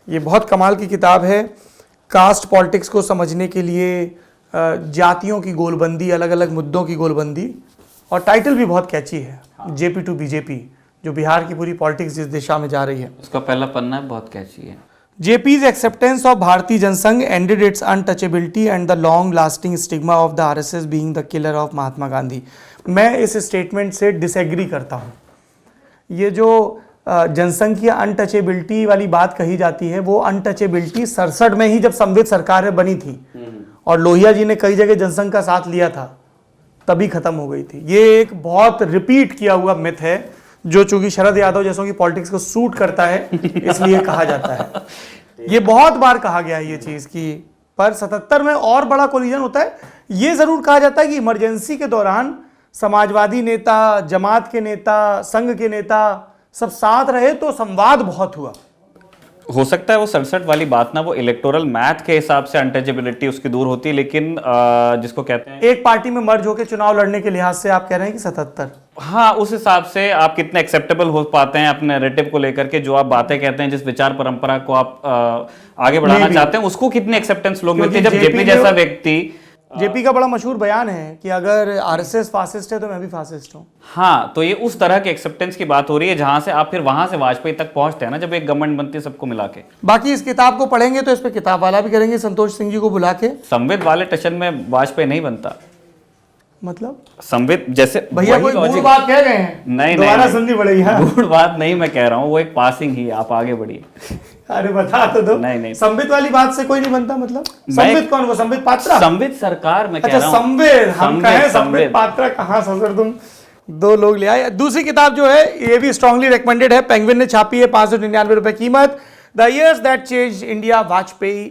ये बहुत कमाल की किताब है कास्ट पॉलिटिक्स को समझने के लिए, जातियों की गोलबंदी, अलग अलग मुद्दों की गोलबंदी, और टाइटल भी बहुत कैची है, जेपी टू बीजेपी, जो बिहार की पूरी पॉलिटिक्स जिस दिशा में जा रही है। उसका पहला पन्ना बहुत कैची है। JP's acceptance of Bharatiya Janasangh ended its untouchability and the long-lasting stigma of the RSS being the killer of Mahatma Gandhi। मैं इस स्टेटमेंट से डिसएग्री करता हूँ। ये जो जनसंघ की अनटचेबिलिटी वाली बात कही जाती है, वो अनटचेबिलिटी 67 में ही जब संवित सरकार बनी थी और लोहिया जी ने कई जगह जनसंघ का साथ लिया था, तभी खत्म हो गई थी। ये एक बहुत रिपीट किया हुआ मिथ है, जो चूंकि शरद यादव जैसों की पॉलिटिक्स को सूट करता है इसलिए कहा जाता है। ये बहुत बार कहा गया है ये चीज कि पर 77 में और बड़ा कोलिजन होता है। ये जरूर कहा जाता है कि इमरजेंसी के दौरान समाजवादी नेता, जमात के नेता, संघ के नेता सब साथ रहे तो संवाद बहुत हुआ। हो सकता है वो 67 वाली बात ना, वो इलेक्टोरल मैथ के हिसाब से अनटचेबिलिटी उसकी दूर होती है, लेकिन जिसको कहते हैं एक पार्टी में मर्ज होकर चुनाव लड़ने के लिहाज से आप कह रहे हैं कि 77। हाँ, उस हिसाब से आप कितने एक्सेप्टेबल हो पाते हैं अपने नैरेटिव को लेकर के, जो आप बातें कहते हैं, जिस विचार परंपरा को आप आगे बढ़ाना चाहते हैं, उसको कितनी एक्सेप्टेंस लोग मिलते हैं। जब जेपी जैसा व्यक्ति, जेपी का बड़ा मशहूर बयान है कि अगर आरएसएस फासिस्ट है तो मैं भी फासिस्ट हूं। हाँ, तो ये उस तरह के एक्सेप्टेंस की बात हो रही है जहां से आप फिर वहां से वाजपेयी तक पहुंचते हैं ना, जब एक गवर्नमेंट बनती है सबको मिला के। बाकी इस किताब को पढ़ेंगे तो इस पे किताब वाला भी करेंगे संतोष सिंह जी को बुला के। संविद वाले टशन में वाजपेयी नहीं बनता, मतलब संविद जैसे भैया कोई गूढ़ बात कह गए हैं, नहीं दोबारा सुननी पड़ेगी। गूढ़ बात नहीं मैं कह रहा हूँ, वो एक पासिंग ही, आप आगे बढ़िए। अरे बता तो दो। नहीं। संविद वाली बात से कोई नहीं बनता, मतलब संविद कौन, वो संविद पात्रा? संविद सरकार में कह रहा हूं। संविद हम कहें, संविद पात्रा कहां ससुर तुम दो लोग ले आए। दूसरी किताब जो है ये भी स्ट्रांगली रिकमेंडेड है, पेंगुइन ने छापी है, 599 रुपए कीमत। The years that change India, Vajpayee,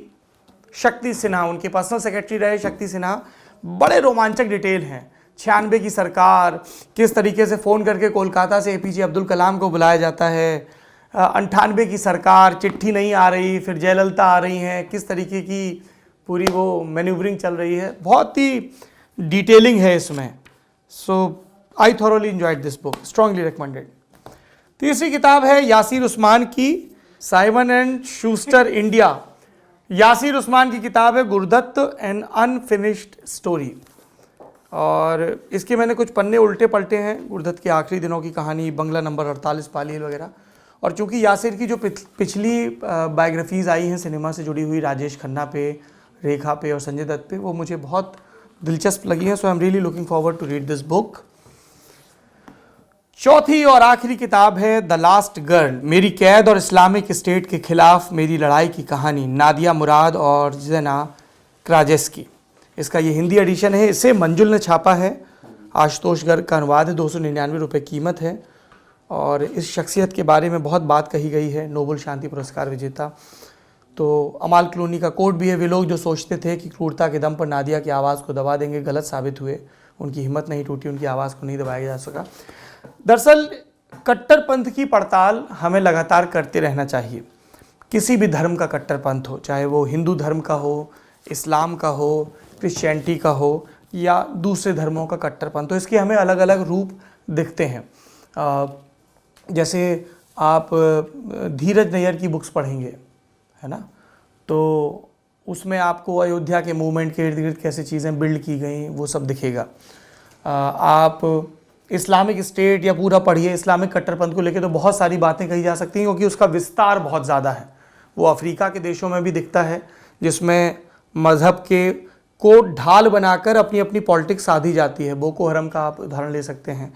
शक्ति सिन्हा, उनके पर्सनल सेक्रेटरी रहे शक्ति सिन्हा। बड़े रोमांचक डिटेल हैं। 96 की सरकार, किस तरीके से फ़ोन करके कोलकाता से एपीजे अब्दुल कलाम को बुलाया जाता है। 98 की सरकार, चिट्ठी नहीं आ रही, फिर जयललिता आ रही हैं, किस तरीके की पूरी वो मैन्यूवरिंग चल रही है। बहुत ही डिटेलिंग है इसमें। So I thoroughly enjoyed this book, strongly recommended. तीसरी किताब है यासिर उस्मान की, Simon and Schuster India. Yasir Usman की किताब है गुरदत्त एन अनफिनिश्ड स्टोरी, और इसके मैंने कुछ पन्ने उल्टे पलटे हैं। गुरदत्त के आखिरी दिनों की कहानी, बंगला नंबर 48 पालील वगैरह। और चूंकि यासिर की जो पिछली बायोग्राफीज़ आई हैं सिनेमा से जुड़ी हुई, राजेश खन्ना पे, रेखा पे और संजय दत्त पे, वो मुझे बहुत दिलचस्प लगी हैं। So I am really looking forward to read this book. चौथी और आखिरी किताब है द लास्ट गर्ल, मेरी कैद और इस्लामिक स्टेट के खिलाफ मेरी लड़ाई की कहानी, नादिया मुराद और जना क्राजेस्की। इसका ये हिंदी एडिशन है, इसे मंजुल ने छापा है। आशुतोष गर्ग का अनुवाद है, 299 रुपये कीमत है। और इस शख्सियत के बारे में बहुत बात कही गई है, नोबेल शांति पुरस्कार विजेता। तो अमाल क्लूनी का कोट भी है, वे लोग जो सोचते थे कि क्रूरता के दम पर नादिया की आवाज़ को दबा देंगे, गलत साबित हुए। उनकी हिम्मत नहीं टूटी, उनकी आवाज़ को नहीं दबाया जा सका। दरअसल कट्टरपंथ की पड़ताल हमें लगातार करते रहना चाहिए। किसी भी धर्म का कट्टरपंथ हो, चाहे वो हिंदू धर्म का हो, इस्लाम का हो, क्रिश्चियनिटी का हो, या दूसरे धर्मों का कट्टरपंथ हो, इसके हमें अलग अलग रूप दिखते हैं। जैसे आप धीरज नैयर की बुक्स पढ़ेंगे, है ना, तो उसमें आपको अयोध्या के मूवमेंट के इर्द गिर्द कैसे चीज़ें बिल्ड की गई वो सब दिखेगा। आप इस्लामिक स्टेट या पूरा पढ़िए इस्लामिक कट्टरपंथ को लेकर, तो बहुत सारी बातें कही जा सकती हैं, क्योंकि उसका विस्तार बहुत ज़्यादा है। वो अफ्रीका के देशों में भी दिखता है, जिसमें मज़हब के को ढाल बनाकर अपनी अपनी पॉलिटिक्स साधी जाती है। बोको हरम का आप उदाहरण ले सकते हैं,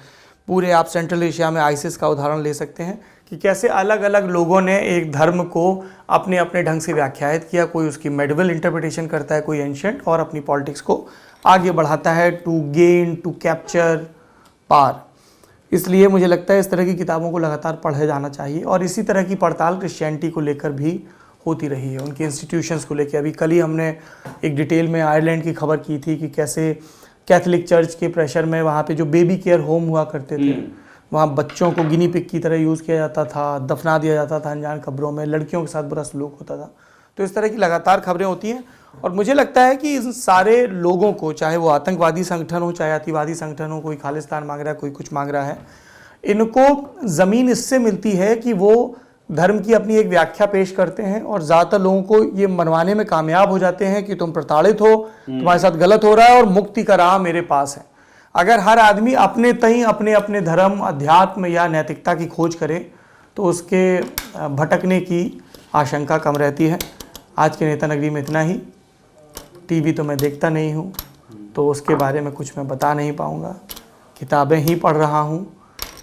पूरे आप सेंट्रल एशिया में आईसिस का उदाहरण ले सकते हैं, कि कैसे अलग अलग लोगों ने एक धर्म को अपने अपने ढंग से व्याख्यायित किया। कोई उसकी मेडिवल इंटरप्रिटेशन करता है, कोई एंशिएंट, और अपनी पॉलिटिक्स को आगे बढ़ाता है टू गेन, टू कैप्चर पार। इसलिए मुझे लगता है इस तरह की किताबों को लगातार पढ़े जाना चाहिए। और इसी तरह की पड़ताल क्रिश्चियनिटी को लेकर भी होती रही है, उनके इंस्टीट्यूशंस को लेकर। अभी कल ही हमने एक डिटेल में आयरलैंड की खबर की थी कि कैसे कैथोलिक चर्च के प्रेशर में वहाँ पे जो बेबी केयर होम हुआ करते थे, वहाँ बच्चों को गिनी पिग की तरह यूज़ किया जाता था, दफना दिया जाता था अनजान कब्रों में, लड़कियों के साथ बुरा सलूक होता था। तो इस तरह की लगातार खबरें होती हैं। और मुझे लगता है कि इन सारे लोगों को, चाहे वो आतंकवादी संगठन हो, चाहे अतिवादी संगठन हो, कोई खालिस्तान मांग रहा है, कोई कुछ मांग रहा है, इनको ज़मीन इससे मिलती है कि वो धर्म की अपनी एक व्याख्या पेश करते हैं, और ज़्यादातर लोगों को ये मनवाने में कामयाब हो जाते हैं कि तुम प्रताड़ित हो, तुम्हारे साथ गलत हो रहा है, और मुक्ति का राह मेरे पास है। अगर हर आदमी अपने तई अपने अपने धर्म, अध्यात्म या नैतिकता की खोज करे, तो उसके भटकने की आशंका कम रहती है। आज के नेता नगरी में इतना ही। टीवी तो मैं देखता नहीं हूँ, तो उसके बारे में कुछ मैं बता नहीं पाऊँगा। किताबें ही पढ़ रहा हूँ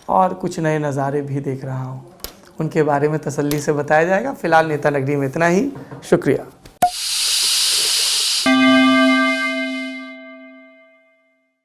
और कुछ नए नज़ारे भी देख रहा हूँ, उनके बारे में तसल्ली से बताया जाएगा। फ़िलहाल नेता नगरी में इतना ही। शुक्रिया।